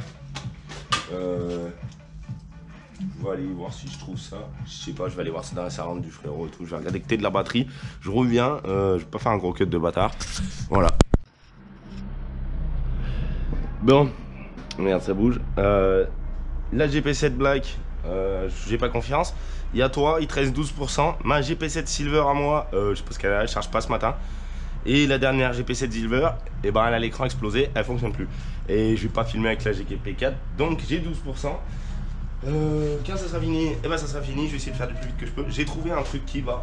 Speaker 1: Je vais aller voir si je trouve ça. Je sais pas, je vais aller voir ça dans la servante du frérot et tout. Je vais regarder que t'es de la batterie. Je reviens. Je vais pas faire un gros cut de bâtard. Voilà. Bon. Merde, ça bouge. La GP7 Black, j'ai pas confiance. Il y a toi, il te reste 12%. Ma GP7 Silver à moi, je sais pas ce qu'elle a, elle charge pas ce matin. Et la dernière GP7 Silver, et ben elle a l'écran explosé, elle fonctionne plus. Et je vais pas filmer avec la GP4, donc j'ai 12%. Quand ça sera fini, et ben ça sera fini, je vais essayer de faire du plus vite que je peux. J'ai trouvé un truc qui va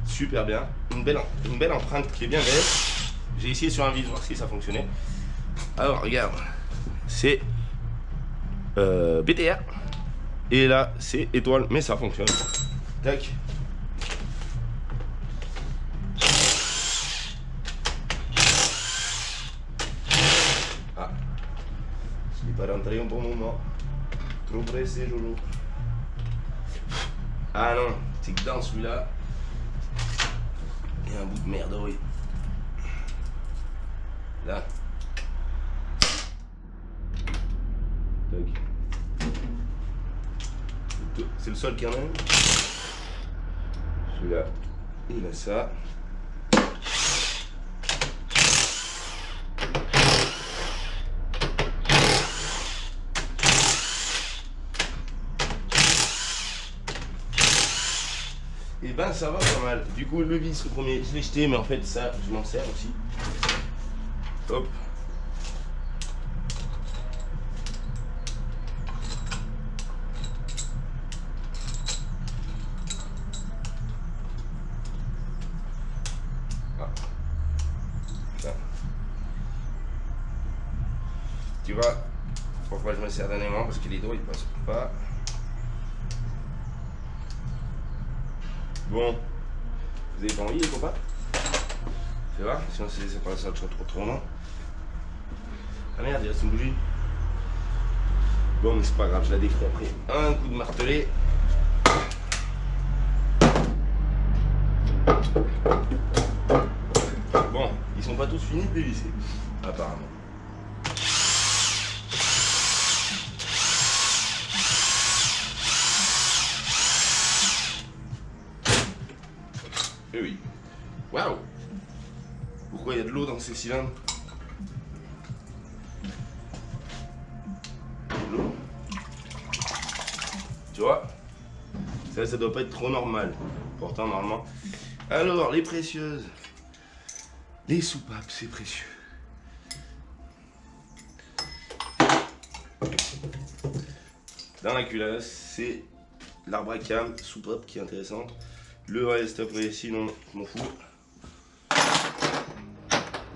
Speaker 1: super bien, une belle empreinte qui est bien belle. J'ai essayé sur un vis voir si ça fonctionnait. Alors regarde, c'est BTR et là c'est étoile, mais ça fonctionne. Tac. Ah, je l'ai pas rentré un bon moment. Trop pressé, Lolo. Ah non, c'est que dans celui-là, il y a un bout de merde, oui. Là. C'est le seul qui en a un. Celui-là, il a ça. Et ben ça va pas mal. Du coup le vis, le premier, je l'ai jeté, mais en fait ça, je m'en sers aussi. Hop. Ah. Ça. Tu vois pourquoi je me sers d'un aimant? Parce que les dos ils passent pas. Bon, vous avez pas envie les copains? Tu vois? Sinon c'est pas ça trop long. Ah merde, il reste une bougie. Bon mais c'est pas grave, je la défais après. Un coup de martelet. Bon, ils sont pas tous finis de dévisser, apparemment. Eh oui. Waouh! Pourquoi il y a de l'eau dans ces cylindres? De l'eau. Tu vois? Ça doit pas être trop normal. Pourtant, normalement. Alors, les précieuses. Les soupapes, c'est précieux. Dans la culasse, c'est l'arbre à cam, soupape qui est intéressante. Le reste, après, sinon, je m'en fous.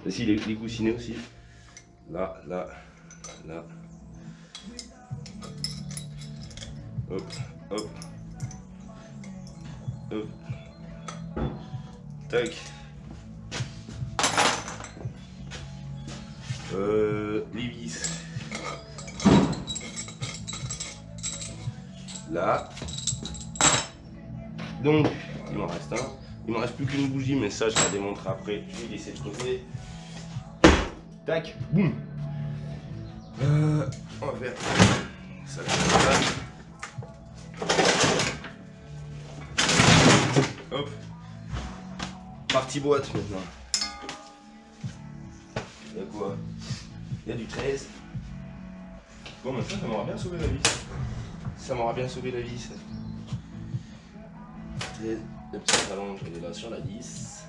Speaker 1: Ici, les coussinets aussi. Là. Hop. Tac. Les vis. Là. Donc, il m'en reste un. Il me reste plus qu'une bougie, mais ça, je la démontrerai après. Je vais laisser de côté. Tac, boum. On va faire ça comme ça. Hop. Partie boîte maintenant. Il y a quoi? Il y a du 13. Bon, maintenant, ça m'aura bien sauvé la vis. Ça m'aura bien sauvé la vis. 13, le petit rallonge, elle est là sur la 10.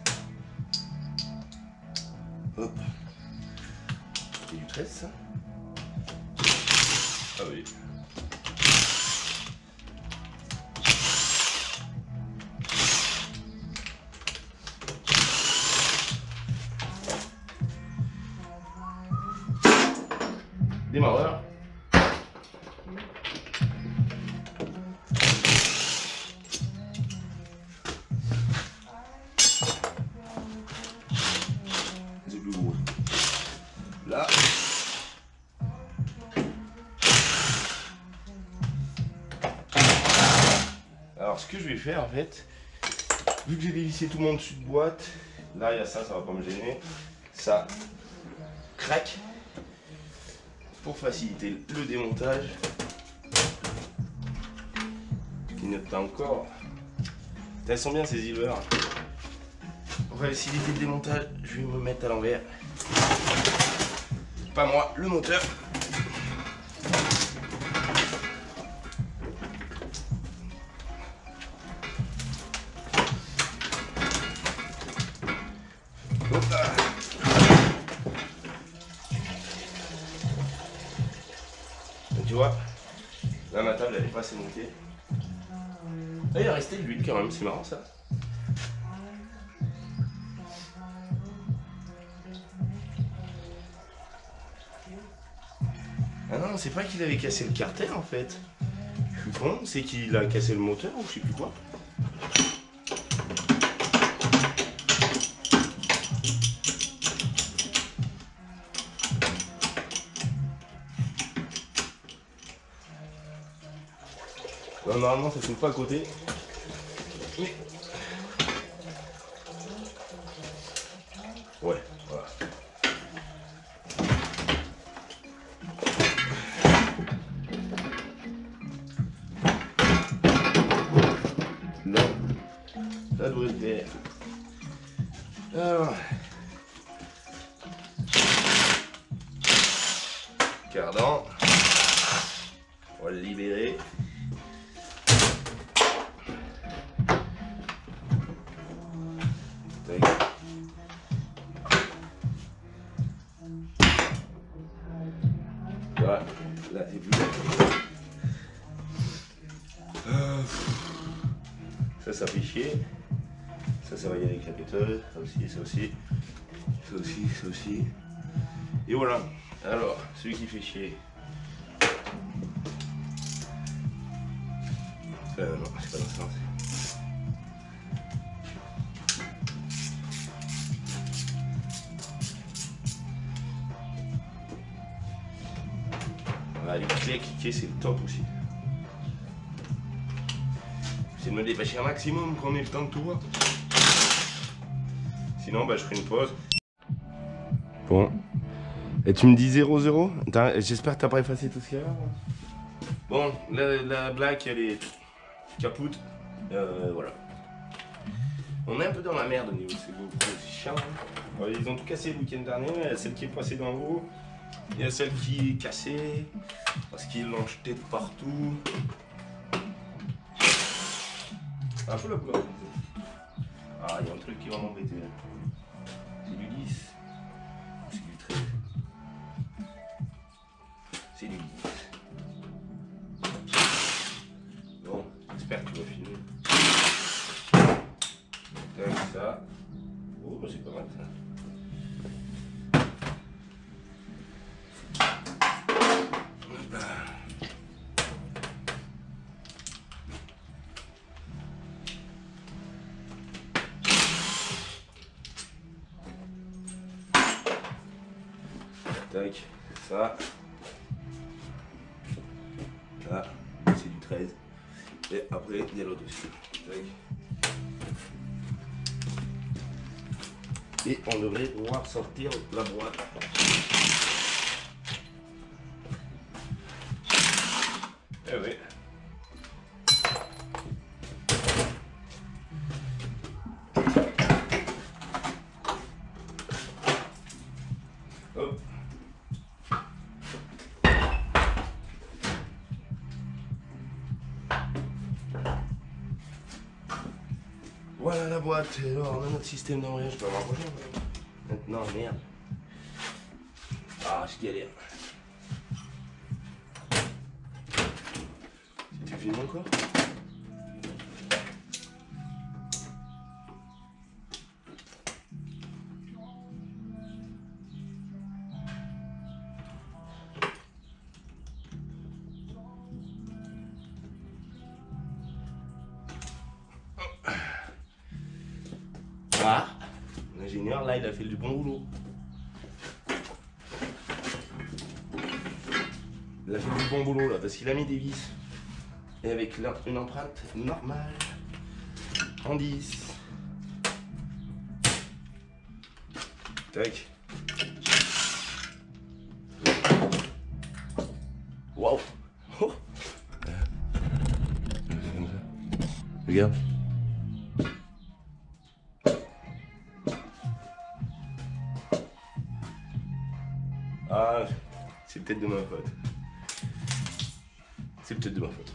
Speaker 1: Hop. C'est du 13, ça? Ah oui. Démarreur. C'est plus gros. Là. Alors ce que je vais faire en fait, vu que j'ai dévissé tout mon dessus de boîte, là il y a ça, ça va pas me gêner. Ça craque. Pour faciliter le démontage, il clignote pas encore. Elles sont bien ces silvers. Pour faciliter le démontage, je vais me mettre à l'envers. Pas moi, le moteur. Hop là. Tu vois, là ma table elle est pas assez montée. Là il est resté de l'huile quand même, c'est marrant ça. Ah non, c'est pas qu'il avait cassé le carter en fait. Je suis con, c'est qu'il a cassé le moteur ou je sais plus quoi. Non, normalement ça ne tourne pas à côté. Mais... ouais, voilà. Là, ça doit être vert. Alors... cardan. On va le libérer. Voilà, là c'est plus ça fait chier. Ça va y aller avec la pétole. Ça aussi, ça aussi. Ça aussi, ça aussi. Et voilà. Alors, celui qui fait chier. Non, c'est pas dans ce sens. à cliquer, c'est le top aussi. C'est de me dépêcher un maximum qu'on ait le temps de tout voir. Sinon, bah, je ferai une pause. Bon. Et tu me dis 0-0 ? J'espère que t'as pas effacé tout ce qu'il y a là. Bon, la blague, elle est capoute. Voilà. On est un peu dans la merde au niveau de ces beaux chiens. Ils ont tout cassé le week-end dernier. Il y a celle qui est passée d'en haut. Il y a celle qui est cassée. Parce qu'ils l'ont jeté de partout. Un peu la couleur. Ah, il y a un truc qui va m'embêter. C'est du 10. C'est du 13. C'est du 10. Bon, j'espère que tu vas filmer. Tac, ça. Oh, bah, c'est pas mal ça. Tac, ça. Là, c'est du 13. Et après, il y a l'autre aussi. Tac. Et on devrait pouvoir sortir la boîte. Eh oui. Hop. Voilà la boîte, et alors on a notre système d'embrayage, je peux m'en rapprocher. Maintenant, merde. Ah, je galère. Si tu filmes encore. Ah, l'ingénieur là il a fait du bon boulot. Il a fait du bon boulot là parce qu'il a mis des vis. Et avec une empreinte normale en 10. Tac. Waouh. Oh. Regarde. Ah, c'est peut-être de ma faute. C'est peut-être de ma faute.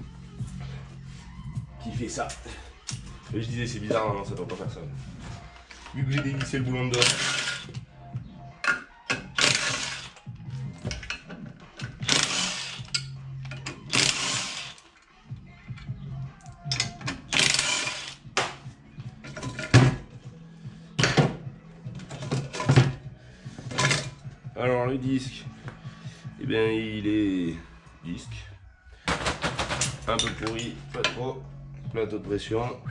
Speaker 1: Qui fait ça? Et je disais, c'est bizarre, non, ça doit pas faire ça. Vu que j'ai dévissé le boulon de dos. Alors le disque, eh bien il est disque, un peu pourri, pas trop, plateau de pression,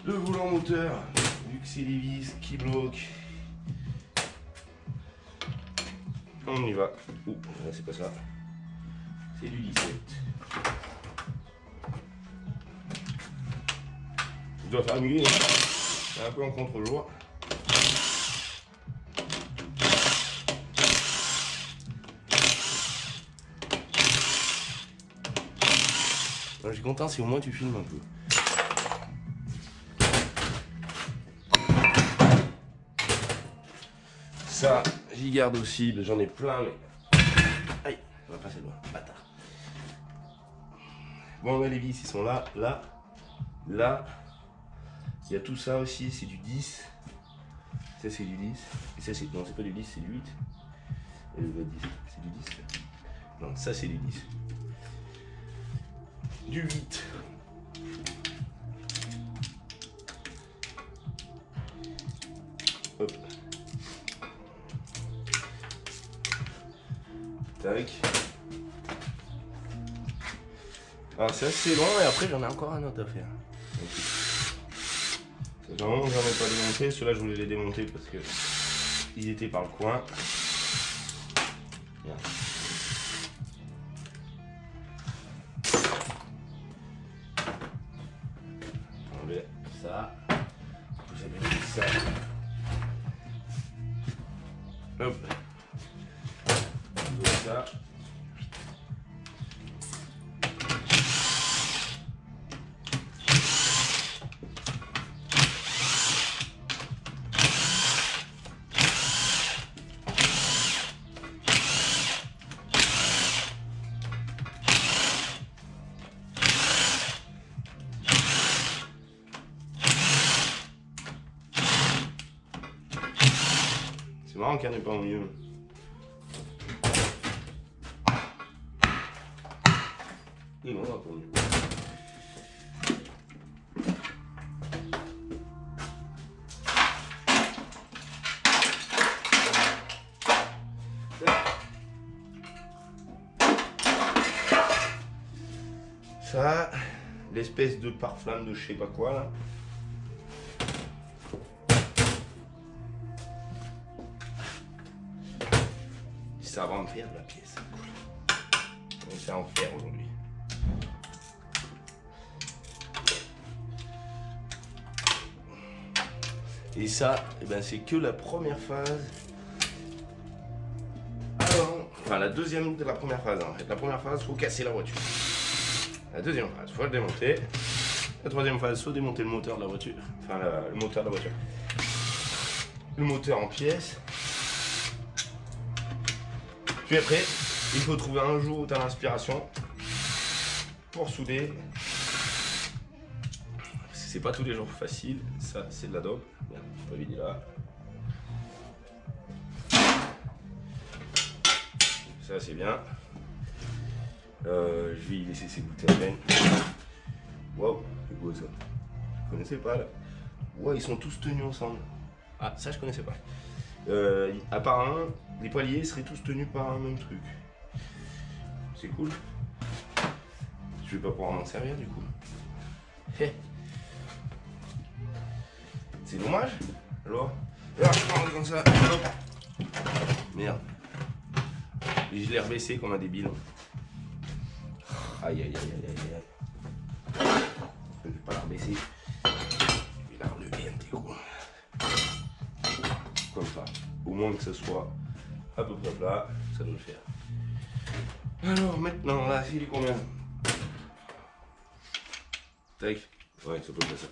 Speaker 1: le volant moteur, vu que c'est les vis qui bloquent, on y va. Ouh, là c'est pas ça, c'est du 17. Je dois faire mieux, c'est un peu en contre-jour. Je suis content si au moins tu filmes un peu. Ça, j'y garde aussi, j'en ai plein, mais... Aïe, on va passer loin, bâtard. Bon, les vis, ils sont là, là, là. Il y a tout ça aussi, c'est du 10. Ça, c'est du 10. Et ça, c'est... Non, c'est pas du 10, c'est du 8. Et le 10, c'est du 10. Non, ça, c'est du 10. Du 8. Hop. Tac. Alors c'est assez long et après j'en ai encore un autre à faire. C'est vraiment j'en ai pas démonté, ceux-là je voulais les démonter parce que ils étaient par le coin. Bien. ça. Vous avez mis ça. Hop. Comme ça. C'est marrant qu'il n'y en ait pas au milieu. Et non, pas au milieu. Ça, l'espèce de pare-flamme de je sais pas quoi là. Ça va me faire de la pièce. On sait en faire aujourd'hui. Et ça, eh ben, c'est que la première phase. Alors, enfin la deuxième de la première phase. Hein. La première phase, il faut casser la voiture. La deuxième phase, il faut la démonter. La troisième phase, il faut démonter le moteur de la voiture. Enfin, le moteur de la voiture. Le moteur en pièces. Puis après, il faut trouver un jour où tu as l'inspiration pour souder. C'est pas tous les jours facile, ça c'est de la dope. Merde, je peux pas vider là. Ça c'est bien. Je vais y laisser s'égoutter à peine. Waouh, c'est beau ça. Je connaissais pas là. Ouais, ils sont tous tenus ensemble. Ah, ça je connaissais pas. Apparemment, les paliers seraient tous tenus par un même truc. C'est cool. Je vais pas pouvoir m'en servir du coup. C'est dommage. Alors, je prends comme ça. Hop. Merde. Et je l'ai rebaissé comme un débile. Aïe aïe aïe aïe aïe aïe. Je vais pas la rebaisser. Je vais la relever un petit coup. Comme ça. Au moins que ce soit à peu près plat, ça doit le faire. Alors maintenant, là, il est combien? Tac. Ouais, c'est à peu près ça.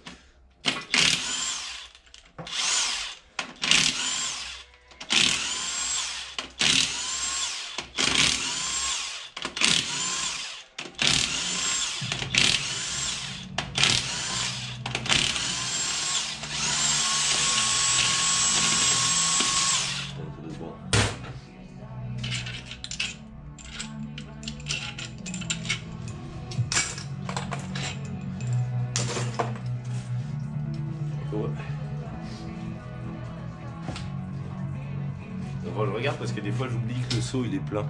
Speaker 1: Bon, je regarde parce que des fois j'oublie que le seau il est plein.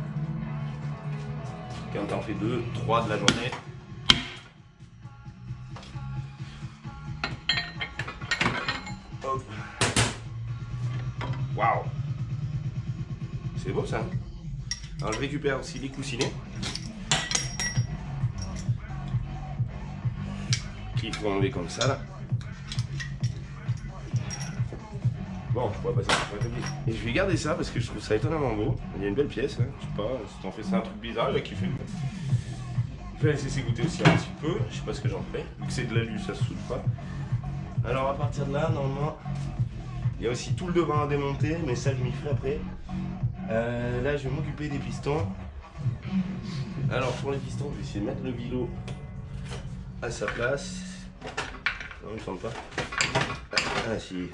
Speaker 1: Quand t'en fais 2, 3 de la journée. Hop. Waouh. C'est beau ça. Alors je récupère aussi les coussinets. Qu'il faut enlever comme ça là. Bon, je pourrais passer sur la table. Et je vais garder ça parce que je trouve ça étonnamment beau. Il y a une belle pièce, hein. Je sais pas, si t'en fais ça un truc bizarre, j'ai kiffé. Je vais laisser s'égoutter aussi un petit peu, je sais pas ce que j'en fais. Vu que c'est de l'alu, ça se soude pas. Alors à partir de là, normalement, il y a aussi tout le devant à démonter, mais ça je m'y ferai après. Là, je vais m'occuper des pistons. Alors pour les pistons, je vais essayer de mettre le vilo à sa place. Non, il ne semble pas. Ah si.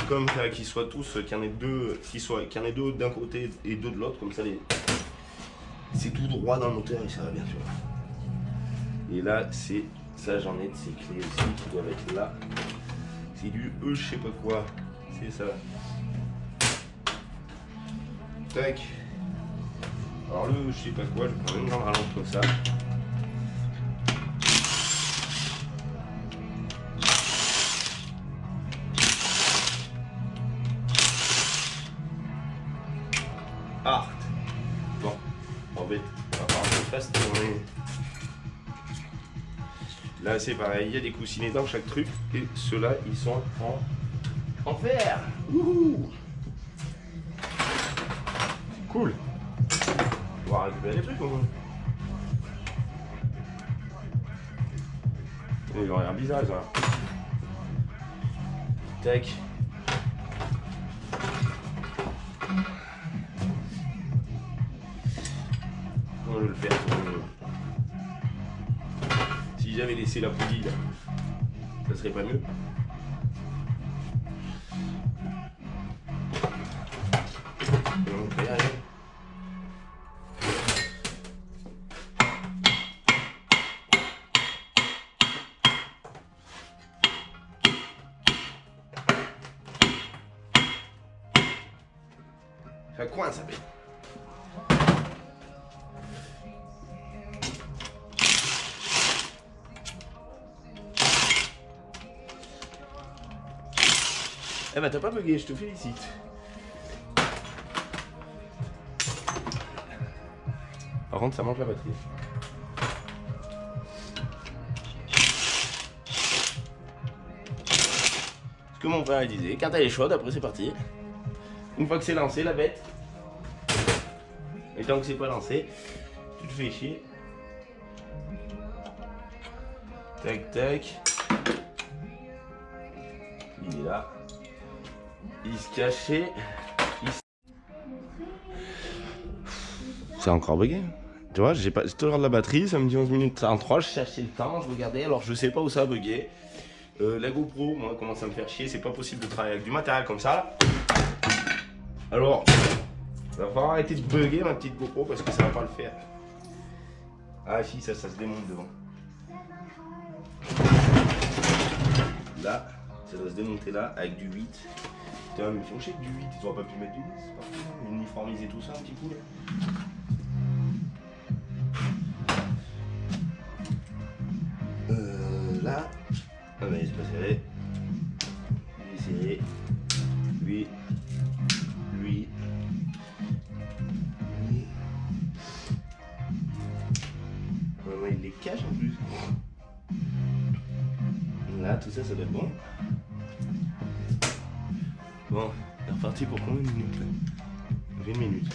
Speaker 1: Comme qu'ils soient tous, qu'il y en ait deux, qu'il y en ait deux d'un côté et deux de l'autre, comme ça c'est tout droit dans le moteur et ça va bien, tu vois. Et là, c'est ça, j'en ai de ces clés aussi qui doivent être là. C'est du je sais pas quoi, c'est ça. Tac. Alors le je sais pas quoi, je prends une grande rallonge comme ça. Ah bon, en fait, on va faire un peu fast, Là c'est pareil, il y a des coussinets dans chaque truc et ceux-là ils sont en fer. Wouhou. Cool. On va récupérer des trucs au moins. Ils ont l'air bizarre, ça. Tac. Comment je vais le faire? Si j'avais laissé la poulie là, ça serait pas mieux. Ça coince ça fait. Eh ben t'as pas bugué, je te félicite. Par contre ça mange la batterie. Ce que mon frère disait, quand elle est chaude, après c'est parti. Une fois que c'est lancé la bête, et tant que c'est pas lancé, tu te fais chier. Tac tac. Il est là. Il se cachait. C'est encore bugué. Tu vois, j'ai toujours de la batterie, ça me dit 11 minutes 33, je cherchais le temps, je regardais, alors je sais pas où ça a bugué. La GoPro, moi, commence à me faire chier, c'est pas possible de travailler avec du matériel comme ça. Alors, il va falloir arrêter de bugger ma petite GoPro parce que ça va pas le faire. Ah si, ça se démonte devant. Là, ça doit se démonter là avec du 8. Putain, mais ils font chier avec du 8, ils auraient pas pu mettre du 10, c'est pas cool. Uniformiser tout ça un petit coup là. Là, ah mais c'est pas serré. Il est serré. Lui. Lui. Lui. Ouais, il les cache en plus. Là, tout ça, ça doit être bon. Bon, c'est reparti pour combien de minutes là? 20 minutes.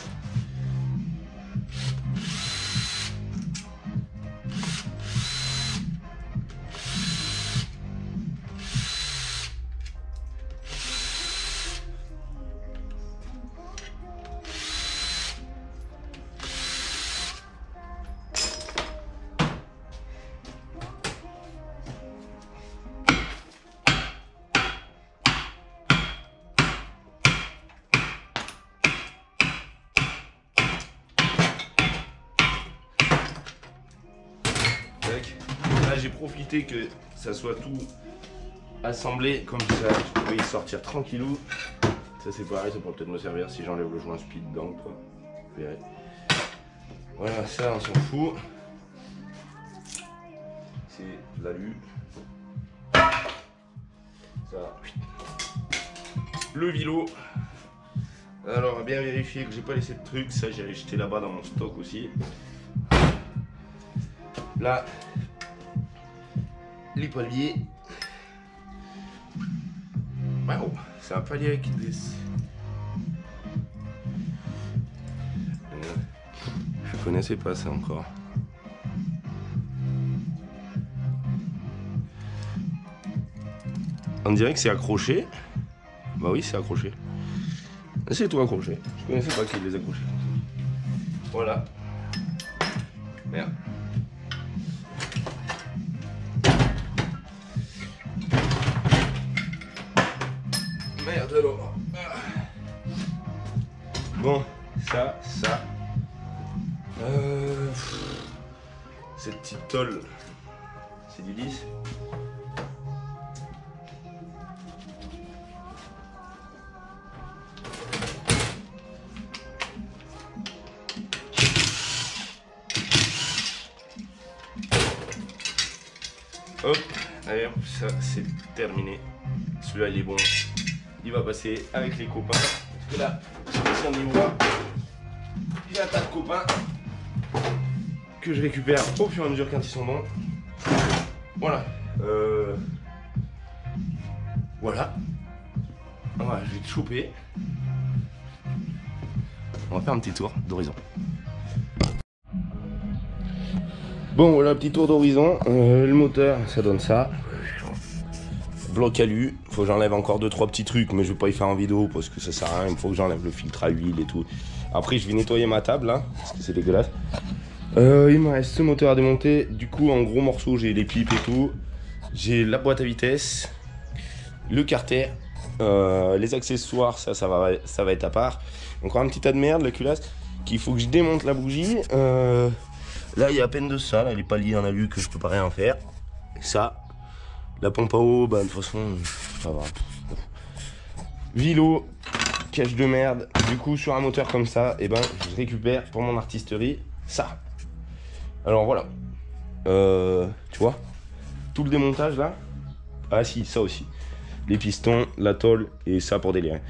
Speaker 1: Là j'ai profité que ça soit tout assemblé comme ça, je pouvais y sortir tranquillou. Ça c'est pareil, ça pourrait peut-être me servir si j'enlève le joint speed d'encre. Vous verrez. Voilà, ça on s'en fout. C'est l'alu. Ça. Le vilo. Alors bien vérifier que j'ai pas laissé de trucs, ça j'ai jeté là-bas dans mon stock aussi. Là, les paliers. Waouh, c'est un palier avec des... Je connaissais pas ça encore. On dirait que c'est accroché. Bah oui, c'est accroché. C'est tout accroché. Je connaissais pas qu'il les accrochait. Voilà. Merde. Merde alors. Bon, ça. Cette petite tôle, c'est du 10. Hop, allez, ça c'est terminé. Celui-là il est bon. Il va passer avec les copains. Parce que là, si on y voit, j'ai un tas de copains que je récupère au fur et à mesure quand ils sont bons. Voilà. Voilà. Voilà, je vais te choper. On va faire un petit tour d'horizon. Bon, voilà, petit tour d'horizon. Le moteur, ça donne ça. Bloc alu. Faut que j'enlève encore 2-3 petits trucs, mais je vais pas y faire en vidéo parce que ça sert à rien. Il faut que j'enlève le filtre à huile et tout. Après, je vais nettoyer ma table là, parce que c'est dégueulasse. Il me reste ce moteur à démonter. Du coup, en gros morceaux, j'ai les pipes et tout. J'ai la boîte à vitesse, le carter, les accessoires, ça va être à part. Encore un petit tas de merde, la culasse, qu'il faut que je démonte la bougie. Là, il y a à peine de ça. Là, elle est pas liée en alu que je peux pas rien faire. Et ça, la pompe à eau, bah de toute façon, ça va. Vilo, cache de merde. Du coup, sur un moteur comme ça, et ben, je récupère pour mon artisterie ça. Alors voilà, tu vois, tout le démontage là. Ah si, ça aussi. Les pistons, la tôle et ça pour délirer.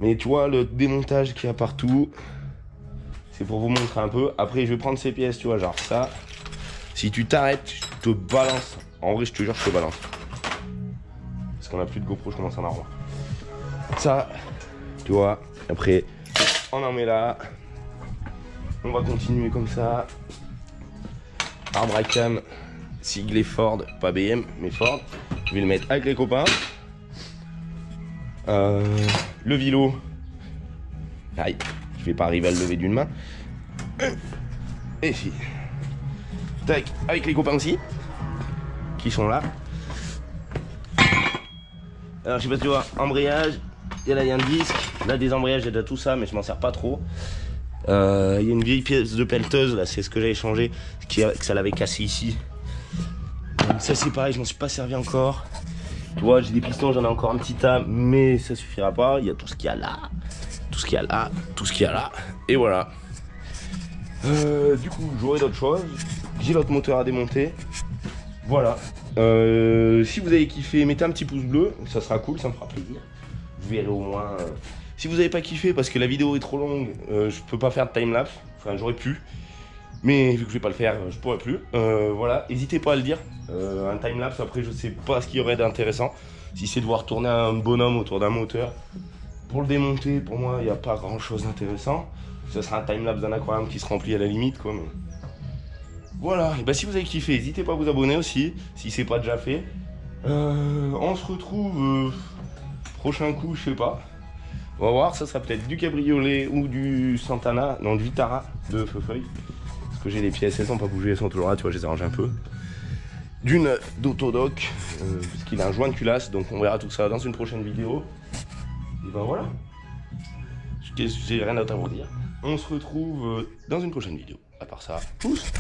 Speaker 1: Mais tu vois, le démontage qu'il y a partout, c'est pour vous montrer un peu. Après, je vais prendre ces pièces, tu vois, genre ça. Si tu t'arrêtes, je te balance. En vrai, je te jure, je te balance. Parce qu'on a plus de GoPro, je commence à en avoir. Ça, tu vois. Après, on en met là. On va continuer comme ça. Arbre à cam, siglé Ford, pas BM, mais Ford. Je vais le mettre avec les copains. Le vilo. Aïe, je vais pas arriver à le lever d'une main. Et si. Tac, avec les copains aussi. Qui sont là. Alors je sais pas si tu vois, embrayage. Et là il y a un disque. Là des embrayages, il y a tout ça, mais je m'en sers pas trop. Il y a une vieille pièce de pelleteuse, là c'est ce que j'avais changé, que ça l'avait cassé ici. Donc ça c'est pareil, je m'en suis pas servi encore. Tu vois, j'ai des pistons, j'en ai encore un petit tas, mais ça suffira pas. Il y a tout ce qu'il y a là, tout ce qu'il y a là, tout ce qu'il y a là, et voilà. Du coup, j'aurai d'autres choses. J'ai l'autre moteur à démonter. Voilà. Si vous avez kiffé, mettez un petit pouce bleu, ça sera cool, ça me fera plaisir. Vous verrez au moins. Si vous n'avez pas kiffé parce que la vidéo est trop longue, je peux pas faire de timelapse. Enfin, j'aurais pu. Mais vu que je vais pas le faire, je pourrais plus. Voilà, n'hésitez pas à le dire. Un timelapse, après, je sais pas ce qu'il y aurait d'intéressant. Si c'est de voir tourner un bonhomme autour d'un moteur. Pour le démonter, pour moi, il n'y a pas grand chose d'intéressant. Ce sera un timelapse d'un aquarium qui se remplit à la limite, quoi. Mais... Voilà, et bah, si vous avez kiffé, n'hésitez pas à vous abonner aussi, si c'est pas déjà fait. On se retrouve prochain coup, je sais pas. On va voir, ça sera peut-être du cabriolet ou du Santana, non du Vitara de Feu-Feuille. Parce que j'ai les pièces, elles sont pas bougées, elles sont toujours là, tu vois, je les ai rangées un peu. Du neuf d'Autodoc, parce qu'il a un joint de culasse, donc on verra tout ça dans une prochaine vidéo. Et ben voilà, j'ai rien d'autre à vous dire. On se retrouve dans une prochaine vidéo. À part ça, pouce!